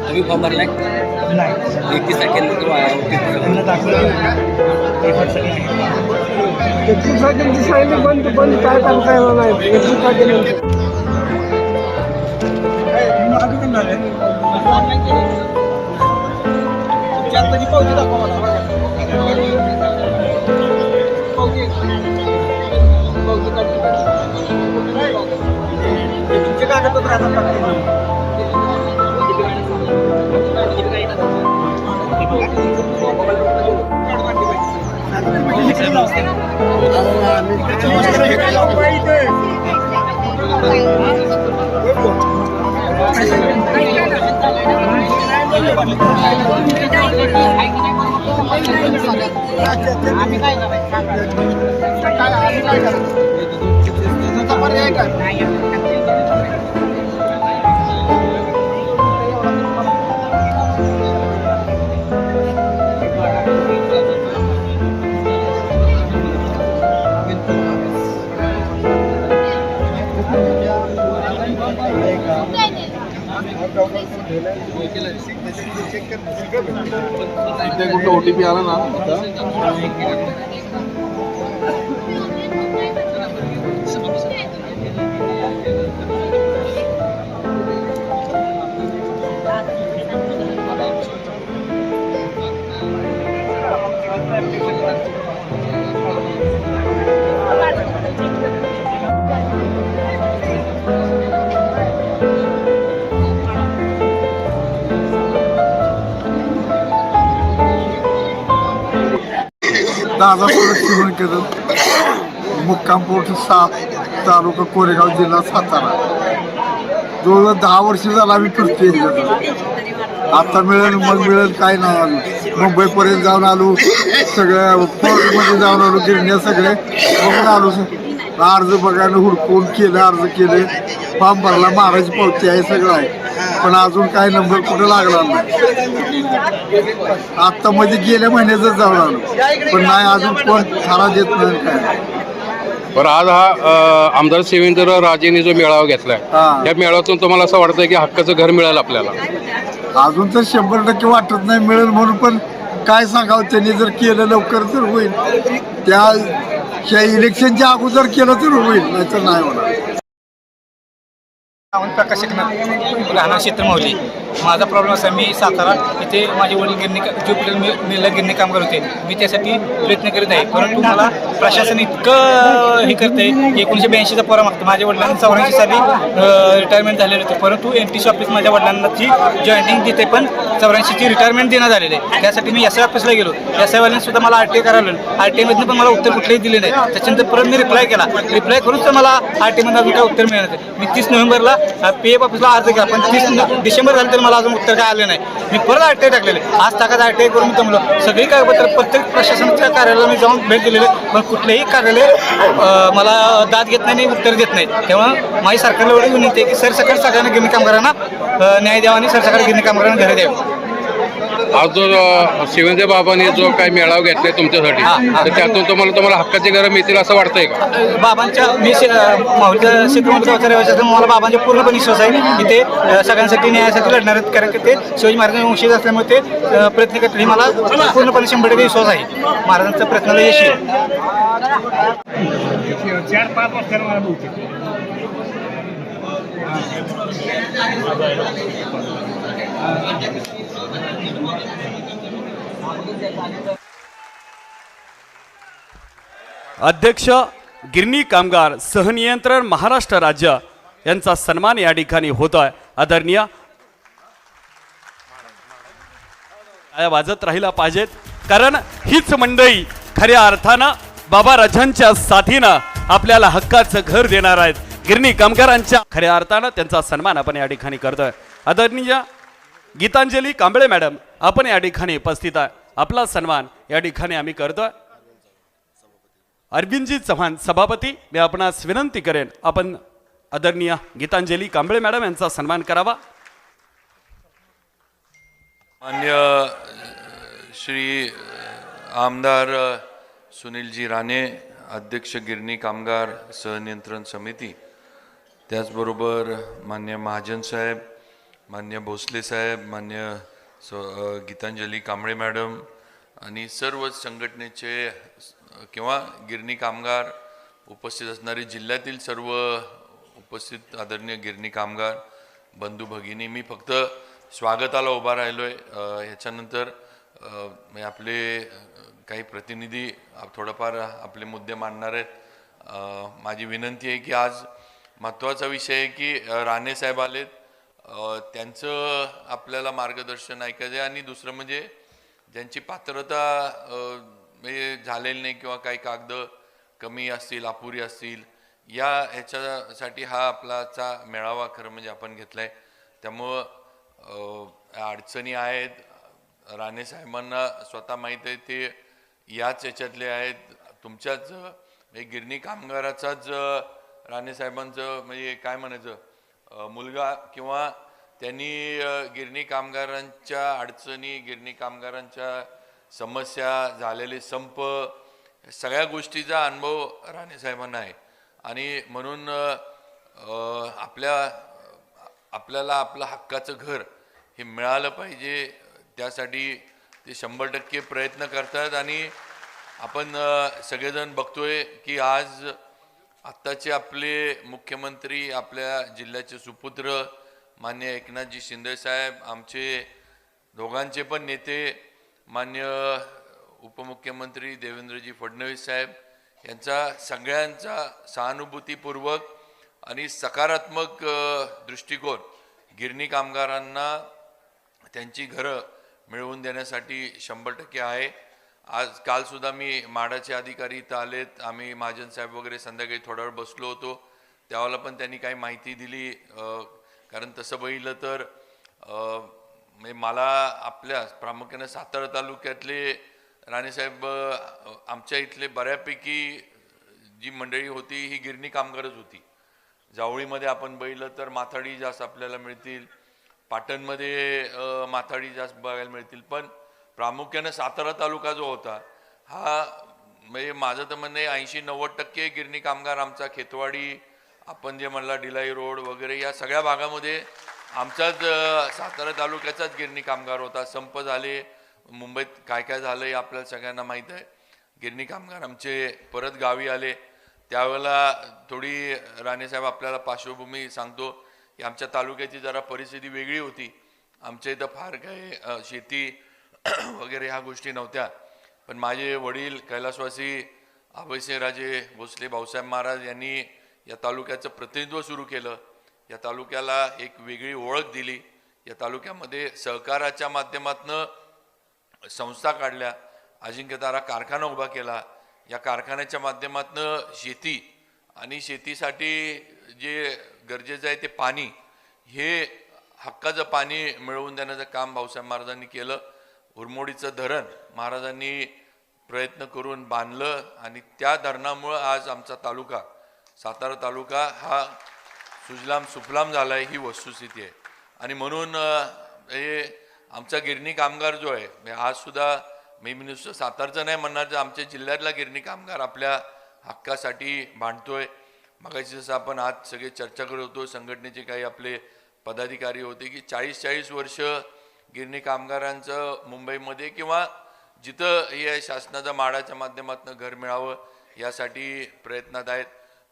तुम्ही फॉर्म भरलाय? नाही 31 सेकंड बंद काय काम काय होणार नाही. तुमचे कागदपत्र आम्ही काय कुठं OTP आला ना दादा सुरक्षित केलं मुक्काम पोस्ट 7 तालुका कोरेगाव जिल्हा सातारा. जवळजवळ 10 वर्ष झाला आम्ही फिरतोय. आता मिळेल मग मिळेल काय नाही. आलो मुंबईपर्यंत जाऊन आलो, सगळ्या कोर्टमध्ये जाऊन आलो, गिरण्या सगळे बघून आलो. अर्ज बघायला हुडकून केलं, अर्ज केले, फॉर्म भरला, महाराज पावती आहे, सगळं आहे. पण अजून काय नंबर कुठं लागला नाही. आत्ता मध्ये गेल्या महिन्यातच जाऊन आलो, पण नाही अजून कोण थारा देत नाही काय. बरं, आज हा आमदार शिवेंद्र राजेंनी जो मेळावा घेतलाय त्या मेळाव्यातून तुम्हाला असं वाटतंय की हक्काचं घर मिळेल आपल्याला? अजून तर 100% वाटत नाही मिळेल म्हणून, पण काय सांगावं, त्यांनी जर केलं लवकर तर होईल. त्या इलेक्शनच्या अगोदर केलं तर होईल, नाही तर नाही होणार. प्रकाश राहणार क्षेत्र माऊली. माझा प्रॉब्लेम असा, मी सातारा इथे माझे वडील मिलला गिरणी कामगार होते. मी त्यासाठी प्रयत्न करीत आहे, परंतु मला प्रशासन इतकं हे करते. 1982चा पोरा मागतं. माझ्या वडिलांना 84 साली रिटायरमेंट झालेले होते, परंतु NTC ऑफिस माझ्या वडिलांची जॉईनिंग देते, पण 84ची रिटायरमेंट देण्यात आलेली आहे. त्यासाठी मी SI ऑफिसला गेलो. SI वाल्यांनी सुद्धा मला RTA करावं. RTA पण मला उत्तर कुठलंही दिले नाही. त्याच्यानंतर परत मी रिप्लाय केला. रिप्लाय करून तर मला RTA अजून काय उत्तर मिळालं नाही. मी 30 नोव्हेंबरला PF ऑफिसला अर्ज केला, पण 30 डिसेंबर झालं तर मला अजून उत्तर काय आलं नाही. मी परत RTA टाकलेले. आज ताकद RTA करून जमलो. सगळी कागदपत्र प्रत्येक प्रशासनाच्या कार्यालयाला मी जाऊन भेट दिलेले, पण कुठलेही कार्यालय मला दाद घेत नाही, उत्तर देत नाही. तेव्हा माझी सरकारला एवढी विनंती आहे की सरसकट सगळ्यांना गिरणी कामगारांना न्याय द्यावा आणि सरसकट गिरणी कामगारांना घरे द्यावी. आज जो शिवेंद्र बाबांनी जो काही मेळावा घेतलाय तुमच्यासाठी, तर त्यातून तुम्हाला हक्काची घरं मिळतील असं वाटतंय का? बाबांच्या मी माहुलीच्या क्षेत्रमध्ये रहिवासी असल्यामुळे मला बाबांच्या पूर्णपणे विश्वास आहे. इथे सगळ्यांसाठी न्यायासाठी लढणार आहेत, कारण की ते शिवाजी महाराजांचे वंशज असल्यामुळे ते प्रयत्न करतील. ही मला पूर्णपणे 100% विश्वास आहे. महाराजांच्या प्रयत्नाला यश येईल. 4-5 वर्षांना मला बहुतेक अध्यक्ष गिरणी कामगार सहनियंत्रण महाराष्ट्र राज्य यांचा सन्मान या ठिकाणी होत आहे. आदरणीय वाजत राहिला पाहिजेत, कारण हीच मंडळी खऱ्या अर्थानं बाबा राजांच्या साथीनं आपल्याला हक्काचं घर देणार आहेत. गिरणी कामगारांच्या खऱ्या अर्थानं त्यांचा सन्मान आपण या ठिकाणी करतोय. आदरणीय गीतांजली कांबळे मॅडम आपण या ठिकाणी उपस्थित आहे. आपला सन्मान या ठिकाणी आम्ही करतोय. अरविंदजी चव्हाण सभापती, मी आपणास विनंती करेन आपण आदरणीय गीतांजली कांबळे मॅडम यांचा सन्मान करावा. मान्य श्री आमदार सुनीलजी राणे, अध्यक्ष गिरणी कामगार सहनियंत्रण समिती, त्याचबरोबर मान्य महाजन साहेब, मान्य भोसले साहेब, मान्य गीतांजली कांबळे मॅडम आणि सर्व संघटनेचे किंवा गिरणी कामगार उपस्थित असणारे जिल्ह्यातील सर्व उपस्थित आदरणीय गिरणी कामगार बंधू भगिनी, मी फक्त स्वागताला उभा राहिलो आहे. ह्याच्यानंतर आपले काही प्रतिनिधी थोडंफार आपले मुद्दे मांडणार आहेत. माझी विनंती आहे की आज महत्त्वाचा विषय आहे की राणे साहेब आलेत, त्यांचं आपल्याला मार्गदर्शन ऐकायचं आहे. आणि दुसरं म्हणजे ज्यांची पात्रता म्हणजे झालेली नाही किंवा काही कागद कमी असतील, अपुरी असतील, या ह्याच्यासाठी हा आपलाचा मेळावा खरं म्हणजे आपण घेतला आहे. त्यामुळं अडचणी आहेत, राणे साहेबांना स्वतः माहीत आहे, ते याच ह्याच्यातले आहेत. तुमच्याच गिरणी कामगाराचाच राणे साहेबांचं म्हणजे काय म्हणायचं मुलगा किंवा त्यांनी गिरणी कामगारांच्या अडचणी, गिरणी कामगारांच्या समस्या, झालेले संप, सगळ्या गोष्टीचा अनुभव राणे साहेबांना आहे. आणि म्हणून आपल्याला आपलं हक्काचं घर हे मिळालं पाहिजे, त्यासाठी ते 100% प्रयत्न करतात. आणि आपण सगळेजण बघतोय की आज आत्ताचे आपले मुख्यमंत्री, आपल्या जिल्ह्याचे सुपुत्र मान्य एकनाथजी शिंदे साहेब, आमचे दोघांचे पण नेते मान्य उपमुख्यमंत्री देवेंद्रजी फडणवीस साहेब, यांचा सगळ्यांचा सहानुभूतीपूर्वक आणि सकारात्मक दृष्टिकोन गिरणी कामगारांना त्यांची घरं मिळवून देण्यासाठी 100% आहे. आज कालसुद्धा मी माडाचे अधिकारी इथं आलेत, आम्ही महाजन साहेब वगैरे संध्याकाळी थोडा वेळ बसलो होतो, त्यावेळेला पण त्यांनी काही माहिती दिली. कारण तसं बघितलं तर मला आपल्या प्रामुख्याने सातारा तालुक्यातले राणेसाहेब, आमच्या इथले बऱ्यापैकी जी मंडळी होती ही गिरणी कामगारच होती. जावळीमध्ये आपण बघितलं तर माथाडी जास्त आपल्याला मिळतील, पाटणमध्ये माथाडी जास्त बघायला मिळतील, पण प्रामुख्याने सातारा तालुका जो होता हा म्हणजे माझं तर म्हणणं 80-90% गिरणी कामगार आमचा खेतवाडी, आपण जे म्हणला डिलाई रोड वगैरे, या सगळ्या भागामध्ये आमचाच सातारा तालुक्याचाच गिरणी कामगार होता. संप झाले, मुंबईत काय काय झालं हे आपल्याला सगळ्यांना माहीत आहे. गिरणी कामगार आमचे परत गावी आले, त्यावेळेला थोडी राणेसाहेब आपल्याला पार्श्वभूमी सांगतो की आमच्या तालुक्याची जरा परिस्थिती वेगळी होती. आमच्या इथं फार काही शेती वगैरे ह्या गोष्टी नव्हत्या, पण माझे वडील कैलासवासी अभयसिंहराजे भोसले भाऊसाहेब महाराज यांनी या तालुक्याचं प्रतिनिधित्व सुरू केलं. या तालुक्याला एक वेगळी ओळख दिली. या तालुक्यामध्ये सहकाराच्या माध्यमातून संस्था काढल्या, अजिंक्यतारा कारखाना उभा केला. या कारखान्याच्या माध्यमातून शेती आणि शेतीसाठी जे गरजेचं आहे ते पाणी, हे हक्काचं पाणी मिळवून देण्याचं काम भाऊसाहेब महाराजांनी केलं. उरमोडीचं धरण महाराजांनी प्रयत्न करून बांधलं आणि त्या धरणामुळं आज आमचा तालुका, सातारा तालुका हा सुजलाम सुफलाम झाला आहे, ही वस्तुस्थिती आहे. आणि म्हणून हे आमचा गिरणी कामगार जो आहे, आज सुद्धा मी नुसतं सातारचं नाही म्हणणार, तर आमच्या जिल्ह्यातला गिरणी कामगार आपल्या हक्कासाठी भांडतोय. मगाशी जसं आपण आज सगळे चर्चा करत होतो, संघटनेचे काही आपले पदाधिकारी होते की 40-40 वर्ष गिरणी कामगारांचं मुंबईमध्ये किंवा जिथं हे शासनाच्या माडाच्या माध्यमातून घर मिळावं यासाठी प्रयत्नात आहेत.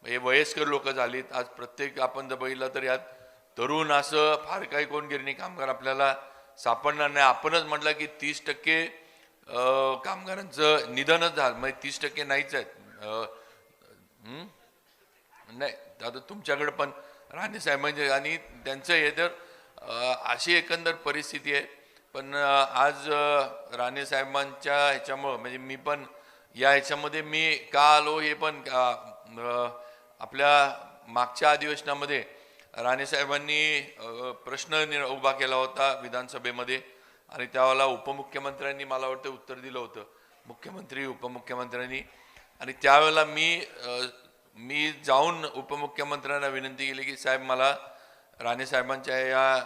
हे वयस्कर लोक झालीत. आज प्रत्येक आपण जर बघितलं तर यात तरुण असं फार काही कोण गिरणी कामगार आपल्याला सापडणार नाही. आपणच म्हटलं की 30% कामगारांचं निधनच झालं, म्हणजे 30% नाहीच आहेत. नाही आता तुमच्याकडे पण राणे साहेबांचे आणि त्यांचं हे तर अशी एकंदर परिस्थिती आहे. पण आज राणे साहेबांच्या ह्याच्यामुळं म्हणजे मी पण या ह्याच्यामध्ये मी का आलो हे पण आपल्या मागच्या अधिवेशनामध्ये राणे साहेबांनी प्रश्न उभा केला होता विधानसभेमध्ये आणि त्यावेळेला उपमुख्यमंत्र्यांनी मला वाटतं उत्तर दिलं होतं. मुख्यमंत्री उपमुख्यमंत्र्यांनी आणि त्यावेळेला मी जाऊन उपमुख्यमंत्र्यांना विनंती केली की साहेब मला राणे साहेबांच्या या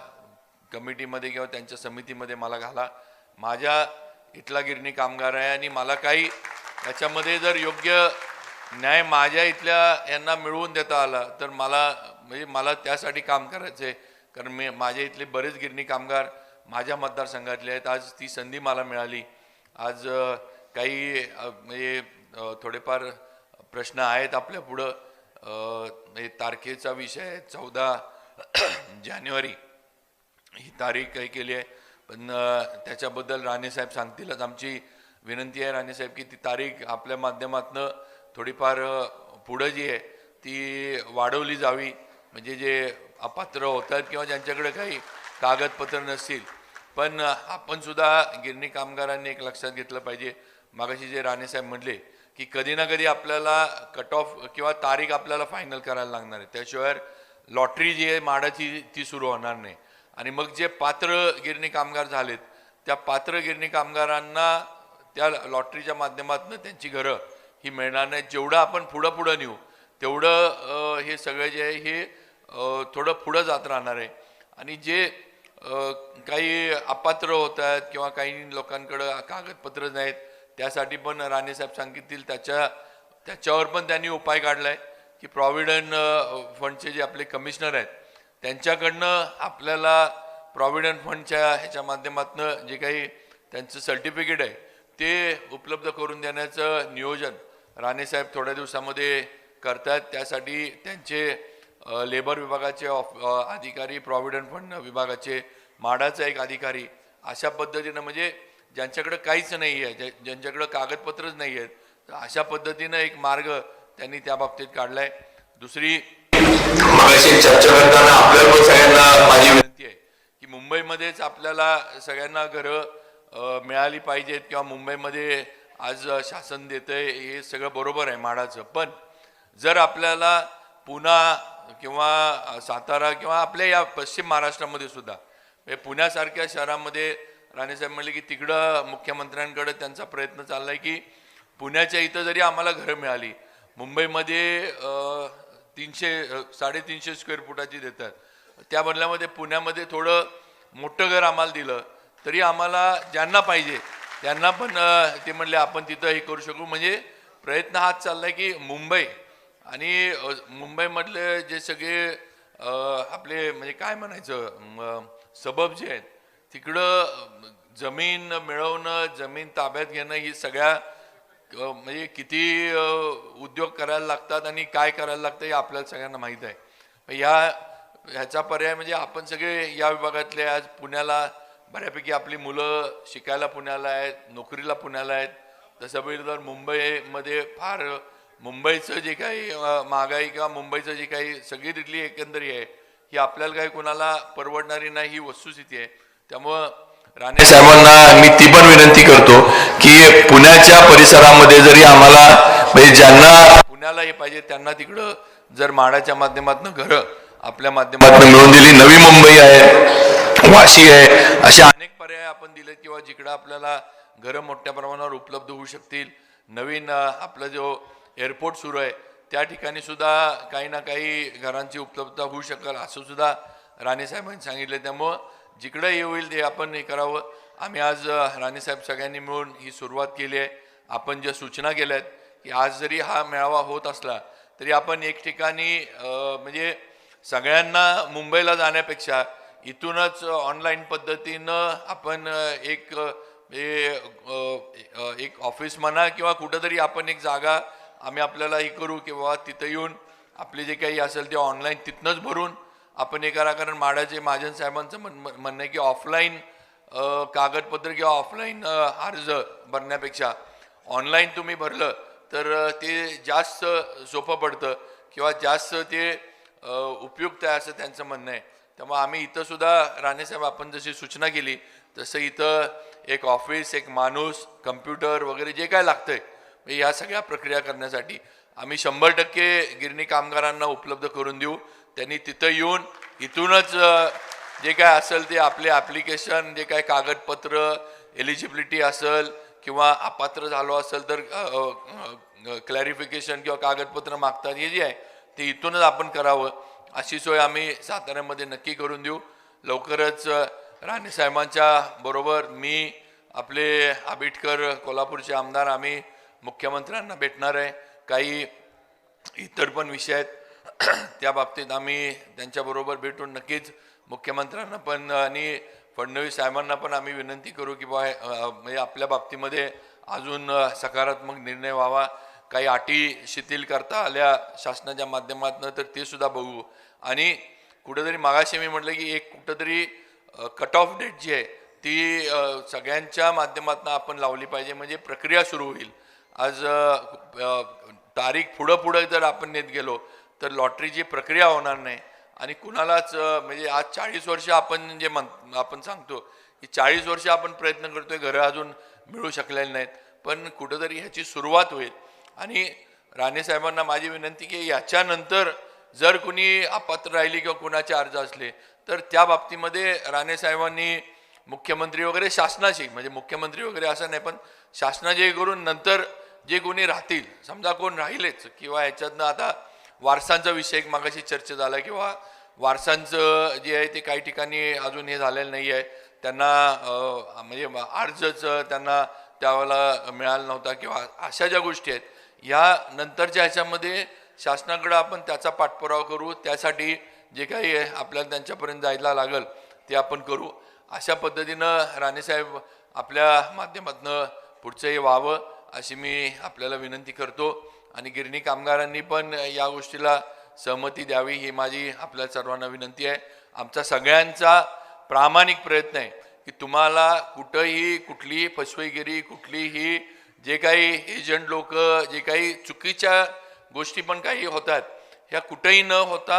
कमिटीमध्ये किंवा त्यांच्या समितीमध्ये मला घाला. माझ्या इथला गिरणी कामगार आहे आणि मला काही त्याच्यामध्ये जर योग्य न्याय माझ्या इथल्या यांना मिळवून देता आला तर मला त्यासाठी काम करायचं आहे. कारण माझ्या इथले बरेच गिरणी कामगार माझ्या मतदारसंघातले आहेत. आज ती संधी मला मिळाली. आज काही थोडेफार प्रश्न आहेत आपल्या पुढं. तारखेचा विषय आहे 14 जानेवारी ही तारीख काही केली आहे, पण त्याच्याबद्दल राणेसाहेब सांगतीलच. आमची विनंती आहे राणेसाहेब की ती तारीख आपल्या माध्यमातून थोडीफार पुढं जी आहे ती वाढवली जावी. म्हणजे जे अपात्र होतात किंवा ज्यांच्याकडे काही कागदपत्र नसतील, पण आपण सुद्धा गिरणी कामगारांनी एक लक्षात घेतलं पाहिजे. मागाशी जे राणेसाहेब म्हटले की कधी ना कधी आपल्याला कट ऑफ किंवा तारीख आपल्याला फायनल करायला लागणार आहे. त्याशिवाय लॉटरी जी आहे माडाची ती सुरू होणार नाही. आणि मग जे पात्र गिरणी कामगार झालेत त्या पात्र गिरणी कामगारांना त्या लॉटरीच्या माध्यमातून त्यांची घरं ही मिळणार नाही. जेवढं आपण पुढं नेऊ तेवढं हे सगळं जे आहे हे थोडं पुढं जात राहणार आहे. आणि जे काही अपात्र होत आहेत किंवा काही लोकांकडं कागदपत्र नाहीत त्यासाठी पण राणेसाहेब सांगिततील त्याच्यावर पण त्यांनी उपाय काढला आहे की प्रॉव्हिडंट फंडचे जे आपले कमिशनर आहेत त्यांच्याकडनं आपल्याला प्रॉव्हिडंट फंडच्या ह्याच्या माध्यमातून जे काही त्यांचं सर्टिफिकेट आहे ते उपलब्ध करून देण्याचं नियोजन राणेसाहेब थोड्या दिवसामध्ये करतात. त्यासाठी त्यांचे लेबर विभागाचे अधिकारी, प्रॉव्हिडंट फंड विभागाचे, माडाचा एक अधिकारी, अशा पद्धतीनं म्हणजे ज्यांच्याकडे काहीच नाही आहे, ज्यांच्याकडे कागदपत्रच नाही आहेत, तर अशा पद्धतीनं एक मार्ग त्यांनी त्या बाबतीत काढला आहे. दुसरी मगाशी चर्चा करताना आपल्याला पण सगळ्यांना माझी विनंती आहे की मुंबईमध्येच आपल्याला सगळ्यांना घरं मिळाली पाहिजेत किंवा मुंबईमध्ये आज शासन देतंय हे सगळं बरोबर आहे माडाचं. पण जर आपल्याला पुणा किंवा सातारा किंवा आपल्या या पश्चिम महाराष्ट्रामध्ये सुद्धा पुण्यासारख्या शहरामध्ये राणेसाहेब म्हणले की तिकडं मुख्यमंत्र्यांकडे त्यांचा प्रयत्न चालला आहे की पुण्याच्या इथं जरी आम्हाला घरं मिळाली, मुंबईमध्ये 300-350 स्क्वेअर फुटाची देतात, त्या बदल्यामध्ये पुण्यामध्ये थोडं मोठं घर आम्हाला दिलं तरी आम्हाला ज्यांना पाहिजे त्यांना पण ते म्हणले आपण तिथं हे करू शकू. म्हणजे प्रयत्न हाच चालला आहे की मुंबई आणि मुंबईमधले जे सगळे आपले म्हणजे काय म्हणायचं सबब जे आहेत तिकडं जमीन मिळवणं, जमीन ताब्यात घेणं ही सगळ्या म्हणजे किती उद्योग करायला लागतात आणि काय करायला लागतं हे आपल्याला सगळ्यांना माहीत आहे. ह्याचा पर्याय म्हणजे आपण सगळे या विभागातले आज पुण्याला बऱ्यापैकी आपली मुलं शिकायला पुण्याला आहेत, नोकरीला पुण्याला आहेत. तसं बघितलं तर मुंबईमध्ये फार मुंबईचं जे काही महागाई किंवा मुंबईचं जे काही सगळी तिथली एकंदरी आहे ही आपल्याला काही कोणाला परवडणारी नाही ही वस्तुस्थिती आहे. त्यामुळं राणे साहेबांना मी ती पण विनंती करतो की पुण्याच्या परिसरामध्ये जरी आम्हाला म्हणजे ज्यांना पुण्याला हे पाहिजे त्यांना तिकडं जर माडाच्या माध्यमातून घरं आपल्या माध्यमातून मिळवून दिली, नवी मुंबई आहे, वाशी आहे, अशा अनेक पर्याय आपण दिले किंवा जिकडं आपल्याला घरं मोठ्या प्रमाणावर उपलब्ध होऊ शकतील. नवीन आपला जो एअरपोर्ट सुरू आहे त्या ठिकाणी सुद्धा काही ना काही घरांची उपलब्धता होऊ शकेल असं सुद्धा राणेसाहेबांनी सांगितलं. त्यामुळं जिकडं हे होईल ते आपण हे करावं. आम्ही आज राणेसाहेब सगळ्यांनी मिळून ही सुरुवात केली आहे. आपण ज्या सूचना केल्या आहेत की आज जरी हा मेळावा होत असला तरी आपण एक ठिकाणी म्हणजे सगळ्यांना मुंबईला जाण्यापेक्षा इथूनच ऑनलाईन पद्धतीनं आपण एक ऑफिस म्हणा किंवा कुठंतरी आपण एक जागा आम्ही आपल्याला हे करू किंवा तिथं येऊन आपले जे काही असेल ते ऑनलाईन तिथनंच भरून आपण हे करा. कारण माडाचे महाजन साहेबांचं म्हणणं आहे की ऑफलाईन कागदपत्र किंवा ऑफलाईन अर्ज भरण्यापेक्षा ऑनलाईन तुम्ही भरलं तर ते जास्त सोपं पडतं किंवा जास्त ते उपयुक्त आहे असं त्यांचं म्हणणं आहे. त्यामुळे आम्ही इथं सुद्धा राणेसाहेब आपण जशी सूचना केली तसं इथं एक ऑफिस, एक माणूस, कम्प्युटर वगैरे जे काय लागतंय या सगळ्या प्रक्रिया करण्यासाठी आम्ही 100% गिरणी कामगारांना उपलब्ध करून देऊ. त्यांनी तिथं येऊन इथूनच जे काय असेल ते आपले ॲप्लिकेशन, जे काय कागदपत्र, एलिजिबिलिटी असेल किंवा अपात्र झालो असेल तर क्लॅरिफिकेशन किंवा कागदपत्र मागतात हे जे आहे ते इथूनच आपण करावं, अशी सोय आम्ही साताऱ्यामध्ये नक्की करून देऊ. लवकरच राणे साहेबांच्या बरोबर मी, आपले आबिटकर कोल्हापूरचे आमदार, आम्ही मुख्यमंत्र्यांना भेटणार आहे. काही इतर पण विषय आहेत त्या बाबतीत आम्ही त्यांच्याबरोबर भेटून नक्कीच मुख्यमंत्र्यांना पण आणि फडणवीस साहेबांना पण आम्ही विनंती करू की बा म्हणजे आपल्या बाबतीमध्ये अजून सकारात्मक निर्णय व्हावा. काही अटी शिथिल करता आल्या शासनाच्या माध्यमातून तर ते सुद्धा बघू. आणि कुठेतरी मागाशी मी म्हटलं की एक कुठंतरी कट ऑफ डेट जी आहे ती सगळ्यांच्या माध्यमातून आपण लावली पाहिजे, म्हणजे प्रक्रिया सुरू होईल. आज तारीख पुढं जर आपण नेत गेलो तर लॉटरीची प्रक्रिया होणार नाही आणि कुणालाच म्हणजे आज 40 वर्ष आपण जे आपण सांगतो की 40 वर्ष आपण प्रयत्न करतोय, घरं अजून मिळू शकलेले नाहीत, पण कुठंतरी ह्याची सुरुवात होईल. आणि राणे साहेबांना माझी विनंती की याच्यानंतर जर कुणी अपात्र राहिली किंवा कुणाचे अर्ज असले तर त्या बाबतीमध्ये राणे साहेबांनी मुख्यमंत्री वगैरे शासनाशी, म्हणजे मुख्यमंत्री वगैरे असं नाही पण शासनाचे करून नंतर जे कोणी राहतील, समजा कोण राहिलेच किंवा ह्याच्यातनं आता वारसांचा विषय एक मागाशी चर्चा झाला किंवा वारसांचं जे आहे ते काही ठिकाणी अजून हे झालेलं नाही आहे, त्यांना म्हणजे अर्जच त्यांना त्यावेळेला मिळाला नव्हता किंवा अशा ज्या गोष्टी आहेत ह्या नंतरच्या ह्याच्यामध्ये शासनाकडे आपण त्याचा पाठपुरावा करू. त्यासाठी जे काही आपल्याला त्यांच्यापर्यंत जायला लागेल ते आपण करू. अशा पद्धतीनं राणेसाहेब आपल्या माध्यमातून पुढचंही व्हावं अशी मी आपल्याला विनंती करतो. आणि गिरणी कामगारांनी पण या गोष्टीला सहमती द्यावी ही माझी आपल्या सर्वांना विनंती आहे. आमचा सगळ्यांचा प्रामाणिक प्रयत्न आहे की तुम्हाला कुठंही कुठलीही फसवेगिरी, कुठलीही जे काही एजंट लोक जे काही चुकीच्या गोष्टी पण काही होतात ह्या कुठंही न होता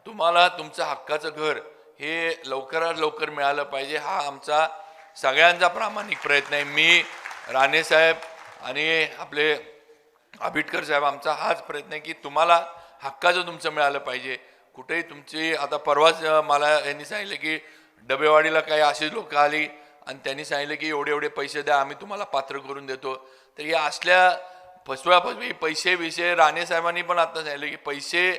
तुम्हाला तुमचं हक्काचं घर हे लवकरात लवकर मिळालं पाहिजे, हा आमचा सगळ्यांचा प्रामाणिक प्रयत्न आहे. मी, राणेसाहेब आणि आपले आबिटकर साहेब, आमचा हाच प्रयत्न आहे की तुम्हाला हक्काचं तुमचं मिळालं पाहिजे. कुठेही तुमची आता परवाच मला यांनी सांगितलं की डबेवाडीला काही अशी लोक आली आणि त्यांनी सांगितलं की एवढे एवढे पैसे द्या, आम्ही तुम्हाला पात्र करून देतो. तर या असल्या फसवी पैसे विषय राणे साहेबांनी पण आता सांगितलं की पैसे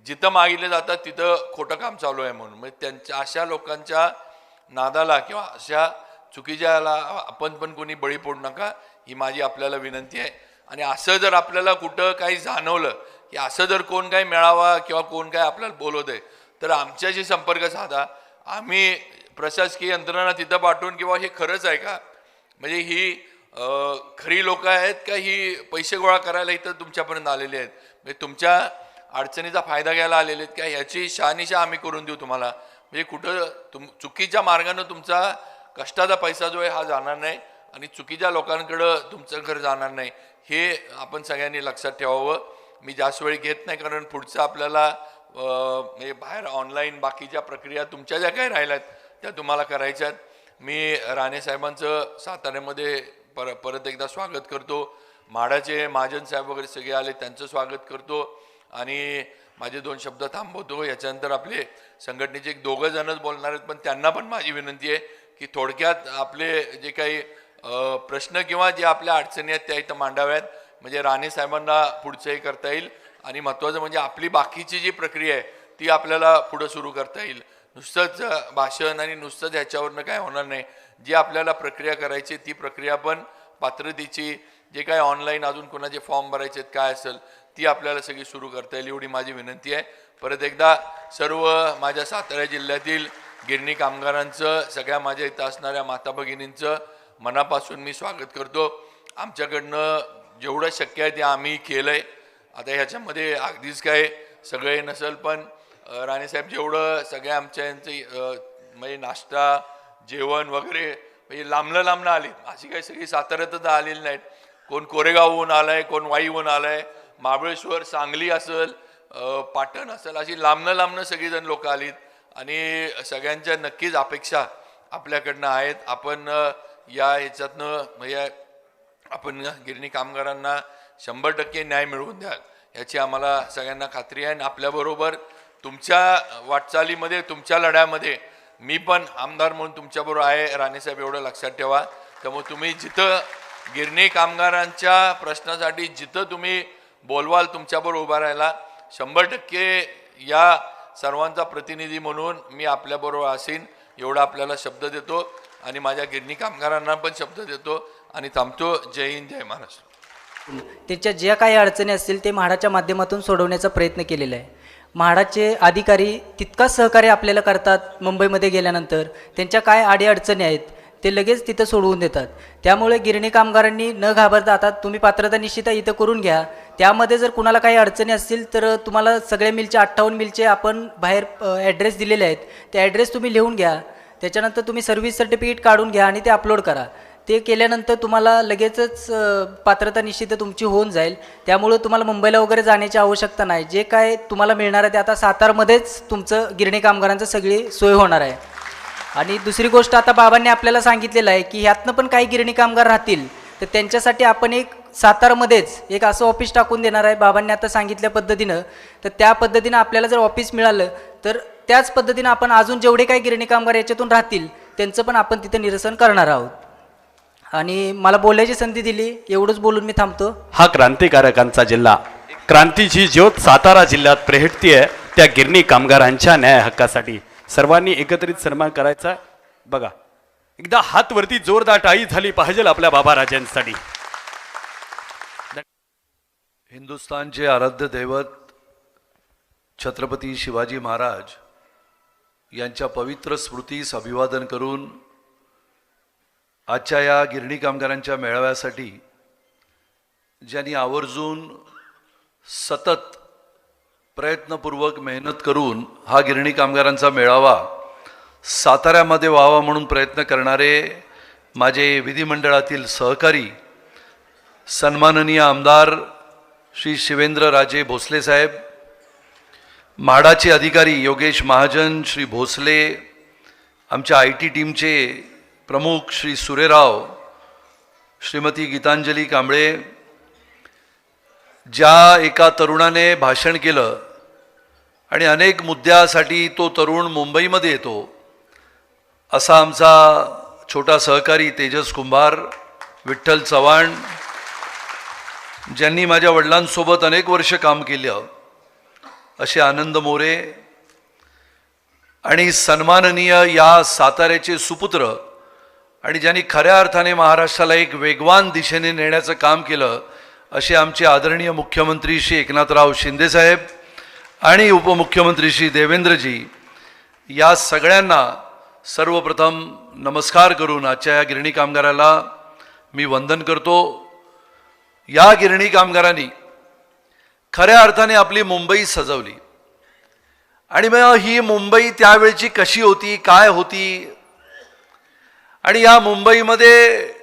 जिथं मागितले जातात तिथं खोटं काम चालू आहे म्हणून. म्हणजे त्यांच्या अशा लोकांच्या नादाला किंवा अशा चुकीच्याला आपण पण कोणी बळी पडू नका ही माझी आपल्याला विनंती आहे. आणि असं जर आपल्याला कुठं काही जाणवलं की असं जर कोण काही मिळावा किंवा कोण काय आपल्याला बोलवत आहे तर आमच्याशी संपर्क साधा. आम्ही प्रशासकीय यंत्रणा तिथं पाठवून किंवा हे खरंच आहे का, म्हणजे ही खरी लोक आहेत का ही पैसे गोळा करायला इथं तुमच्यापर्यंत आलेले आहेत, म्हणजे तुमच्या अडचणीचा फायदा घ्यायला आलेले आहेत का, ह्याची शहानिशा आम्ही करून देऊ तुम्हाला. म्हणजे कुठं चुकीच्या मार्गानं तुमचा कष्टाचा पैसा जो आहे हा जाणार नाही आणि चुकीच्या लोकांकडं तुमचं घर जाणार नाही, हे आपण सगळ्यांनी लक्षात ठेवावं. मी जास्त वेळ घेत नाही कारण पुढचं आपल्याला म्हणजे बाहेर ऑनलाईन बाकीच्या प्रक्रिया तुमच्या ज्या काही राहिल्यात त्या तुम्हाला करायच्या आहेत. मी राणे साहेबांचं साताऱ्यामध्ये परत एकदा स्वागत करतो. म्हाडाचे महाजन साहेब वगैरे सगळे आले त्यांचं स्वागत करतो आणि माझे 2 शब्द थांबवतो. याच्यानंतर आपले संघटनेचे 2 जणच बोलणार आहेत पण त्यांना पण माझी विनंती आहे की थोडक्यात आपले जे काही प्रश्न किंवा जे आपल्या अडचणी आहेत त्या इथं मांडाव्यात, म्हणजे राणे साहेबांना पुढचंही करता येईल आणि महत्त्वाचं म्हणजे आपली बाकीची जी प्रक्रिया आहे ती आपल्याला पुढं सुरू करता येईल. नुसतंच भाषण आणि नुसतंच ह्याच्यावरनं काय होणार नाही. जी आपल्याला प्रक्रिया करायची ती प्रक्रिया पण पात्रतेची जे काय ऑनलाईन अजून कोणाचे फॉर्म भरायचे आहेत काय असेल ती आपल्याला सगळी सुरू करता येईल एवढी माझी विनंती आहे. परत एकदा सर्व माझ्या सातारा जिल्ह्यातील गिरणी कामगारांचं, सगळ्या माझ्या इथं असणाऱ्या माता भगिनींचं मनापासून मी स्वागत करतो. आमच्याकडनं जेवढं शक्य आहे ते आम्ही केलं आहे. आता ह्याच्यामध्ये अगदीच काय सगळे नसेल पण राणेसाहेब जेवढं सगळ्या आमच्या यांचं म्हणजे नाश्ता जेवण वगैरे म्हणजे लांबनं आली अशी काही सगळी साताऱ्यातच आलेली नाहीत. कोण कोरेगावहून आलं आहे, कोण वाईहून आलं आहे, महाबळेश्वर, सांगली असेल, पाटण असेल, अशी लांबनं सगळीजण लोक आलीत आणि सगळ्यांच्या नक्कीच अपेक्षा आपल्याकडनं आहेत. आपण या ह्याच्यातनं म्हणजे आपण गिरणी कामगारांना 100% न्याय मिळवून द्याल याची आम्हाला सगळ्यांना खात्री आहे. आणि आपल्याबरोबर तुमच्या वाटचालीमध्ये, तुमच्या लढ्यामध्ये मी पण आमदार म्हणून तुमच्याबरोबर आहे राणेसाहेब, एवढं लक्षात ठेवा. त्यामुळे तुम्ही जिथं गिरणी कामगारांच्या प्रश्नासाठी जिथं तुम्ही बोलवाल तुमच्याबरोबर उभा राहायला 100% या सर्वांचा प्रतिनिधी म्हणून मी आपल्याबरोबर असेन एवढा आपल्याला शब्द देतो आणि माझ्या गिरणी कामगारांना पण शब्द देतो आणि थांबतो. जय हिंद, जय महाराष्ट्र. त्याच्या ज्या काही अडचणी असतील ते म्हाडाच्या माध्यमातून सोडवण्याचा प्रयत्न केलेला आहे. म्हाडाचे अधिकारी तितकाच सहकार्य आपल्याला करतात. मुंबईमध्ये गेल्यानंतर त्यांच्या काय अडीअडचणी आहेत ते लगेच तिथं सोडवून देतात. त्यामुळे गिरणी कामगारांनी न घाबरता आता तुम्ही पात्रता निश्चित इथं करून घ्या. त्यामध्ये जर कुणाला काही अडचणी असतील तर तुम्हाला सगळ्या मिलचे 58 मिलचे आपण बाहेर ॲड्रेस दिलेले आहेत. ते ॲड्रेस तुम्ही लिहून घ्या. त्याच्यानंतर तुम्ही सर्व्हिस सर्टिफिकेट काढून घ्या आणि ते अपलोड करा. ते केल्यानंतर तुम्हाला लगेचच पात्रता निश्चित तुमची होऊन जाईल. त्यामुळं तुम्हाला मुंबईला वगैरे जाण्याची आवश्यकता नाही. जे काय तुम्हाला मिळणार आहे ते आता सातारमध्येच तुमचं गिरणी कामगारांचं सगळी सोय होणार आहे. आणि दुसरी गोष्ट आता बाबांनी आपल्याला सांगितलेलं आहे की ह्यातनं पण काही गिरणी कामगार राहतील तर त्यांच्यासाठी आपण एक सातारमध्येच एक असं ऑफिस टाकून देणार आहे बाबांनी आता सांगितल्या पद्धतीनं. तर त्या पद्धतीनं आपल्याला जर ऑफिस मिळालं तर त्याच पद्धतीनं आपण अजून जेवढे काही गिरणी कामगार याच्यातून राहतील त्यांचं पण आपण तिथं निरसन करणार आहोत. आणि मला बोलायची संधी दिली एवढंच बोलून मी थांबतो. हा क्रांतिकारकांचा जिल्हा, क्रांतीची ज्योत सातारा जिल्ह्यात प्रहटतीये त्या गिरणी कामगारांच्या न्याय हक्कासाठी सर्वांनी एकत्रित सन्मान करायचा. बघा एकदा हात वरती जोरदार टाळी झाली पाहिजे आपल्या बाबा राजांसाठी. हिंदुस्थानचे आराध्य दैवत छत्रपती शिवाजी महाराज यांच्या पवित्र स्मृतीस अभिवादन करून आजच्या या गिरणी कामगारांच्या मेळाव्यासाठी ज्यांनी आवर्जून सतत प्रयत्नपूर्वक मेहनत करून हा गिरणी कामगारांचा मेळावा साताऱ्यामध्ये व्हावा म्हणून प्रयत्न करणारे माझे विधिमंडळातील सहकारी सन्माननीय आमदार श्री शिवेंद्रराजे भोसले साहेब, म्हाडाचे अधिकारी योगेश महाजन, श्री भोसले, आमच्या IT टीमचे प्रमुख श्री सुरेराव, श्रीमती गीतांजली कांबळे, ज्या एका तरुणाने भाषण केलं आणि अनेक मुद्द्यासाठी तो तरुण मुंबईमध्ये येतो असा आमचा छोटा सहकारी तेजस कुंभार, विठ्ठल चव्हाण, ज्यांनी माझ्या वडिलांसोबत अनेक वर्ष काम केलं असे आनंद मोरे आणि सन्माननीय या साताऱ्याचे सुपुत्र आणि ज्यांनी खऱ्या अर्थाने महाराष्ट्राला एक वेगवान दिशेने नेण्याचं काम केलं असे आमचे आदरणीय मुख्यमंत्री श्री एकनाथराव शिंदेसाहेब आणि उपमुख्यमंत्री श्री देवेंद्रजी, या सगळ्यांना सर्वप्रथम नमस्कार करून आजच्या या गिरणी कामगाराला मी वंदन करतो. या गिरणी कामगारांनी खऱ्या अर्थाने आपली मुंबई सजवली आणि मग ही मुंबई त्यावेळची कशी होती, काय होती आणि या मुंबईमध्ये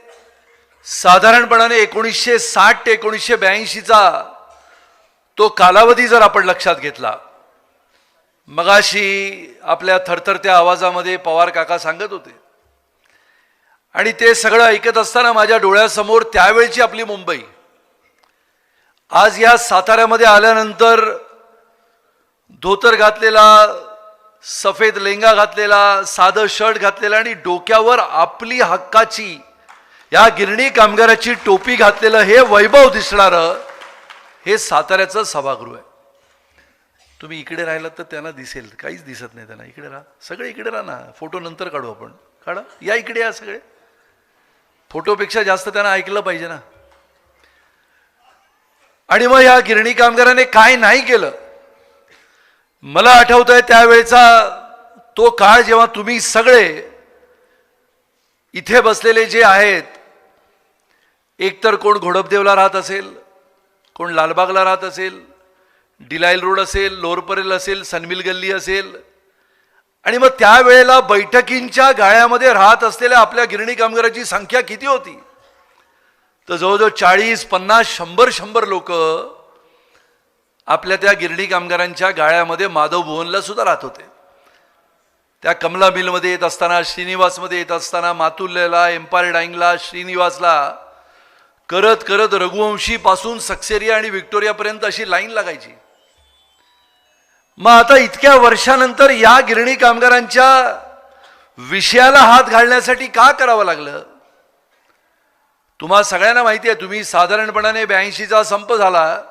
साधारणपणाने 1960 ते 1982चा तो कालावधी जर आपण लक्षात घेतला, मगाशी आपल्या थरथरत्या आवाजामध्ये पवार काका सांगत होते आणि ते सगळं ऐकत असताना माझ्या डोळ्यासमोर त्यावेळची आपली मुंबई. आज या साताऱ्यामध्ये आल्यानंतर धोतर घातलेला, सफेद लेंगा घातलेला, साधं शर्ट घातलेला आणि डोक्यावर आपली हक्काची या गिरणी कामगाराची टोपी घातलेलं हे वैभव दिसणारं हे साताऱ्याचं सभागृह आहे. तुम्ही इकडे राहिलात तर त्यांना दिसेल, काहीच दिसत नाही त्यांना. इकडे राहा, सगळे इकडे राहा ना. फोटो नंतर काढू आपण. काढा, या इकडे या सगळे. फोटोपेक्षा जास्त त्यांना ऐकलं पाहिजे ना. आणि मग या गिरणी कामगाराने काय नाही केलं. मला आठवत आहे त्यावेळेचा तो काळ जेव्हा तुम्ही सगळे इथे बसलेले जे आहेत, एकतर कोण घोडपदेवला राहत असेल, कोण लालबागला राहत असेल, डिलाईल रोड असेल, लोअरपरेल असेल, सनमिल गल्ली असेल, आणि मग त्यावेळेला बैठकींच्या गाळ्यामध्ये राहत असलेल्या आपल्या गिरणी कामगाराची संख्या किती होती, तर जवळजवळ 40, 50, 100 लोक आपल्या त्या गिरणी कामगारांच्या गाळ्यामध्ये माधव भुवनला सुद्धा राहत होते. त्या कमला मिलमध्ये येत असताना, श्रीनिवासमध्ये येत असताना, मातुल्यला, एम्पायर डाईंगला, श्रीनिवासला करत करत रघुवंशी पासून सक्सेरिया आणि व्हिक्टोरियापर्यंत अशी लाईन लागायची. मग आता इतक्या वर्षानंतर या गिरणी कामगारांच्या विषयाला हात घालण्यासाठी का करावं लागलं, तुम्हा सगळ्यांना माहिती आहे, तुम्ही साधारणपणाने 82चा संप झाला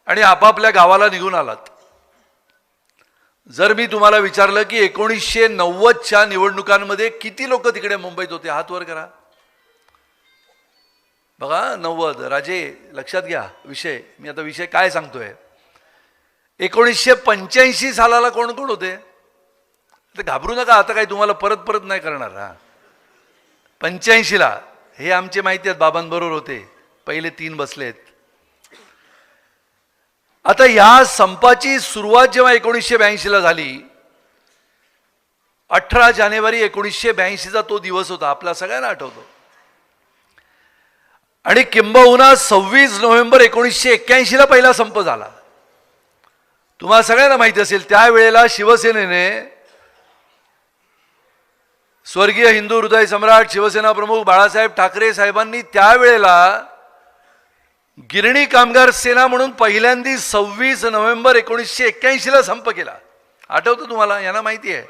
आणि आपापल्या गावाला निघून आलात. जर मी तुम्हाला विचारलं की 1990च्या निवडणुकांमध्ये किती लोक तिकडे मुंबईत होते, हात वर करा. बघा 90, राजे लक्षात घ्या विषय, मी आता विषय काय सांगतोय. 1985 सालाला कोण कोण होते? तर घाबरू नका, आता काही तुम्हाला परत परत नाही करणार. 85ला हे आमचे माहिती आहेत, बाबांबरोबर होते, पहिले 3 बसलेत. आता या संपाची सुरुवात जेव्हा 1982ला झाली, 18 जानेवारी 1982चा तो दिवस होता, आपल्या सगळ्यांना आठवतो. आणि किंबहुना 26 नोव्हेंबर 1981ला पहिला संप झाला. तुम्हाला सगळ्यांना माहिती असेल, त्यावेळेला शिवसेनेने, स्वर्गीय हिंदू हृदय सम्राट शिवसेना प्रमुख बाळासाहेब ठाकरे साहेबांनी त्यावेळेला गिरणी कामगार सेना म्हणून पहिल्यांदा 26 नोव्हेंबर 1981ला संप केला. आठवतं तुम्हाला? यांना माहिती आहे.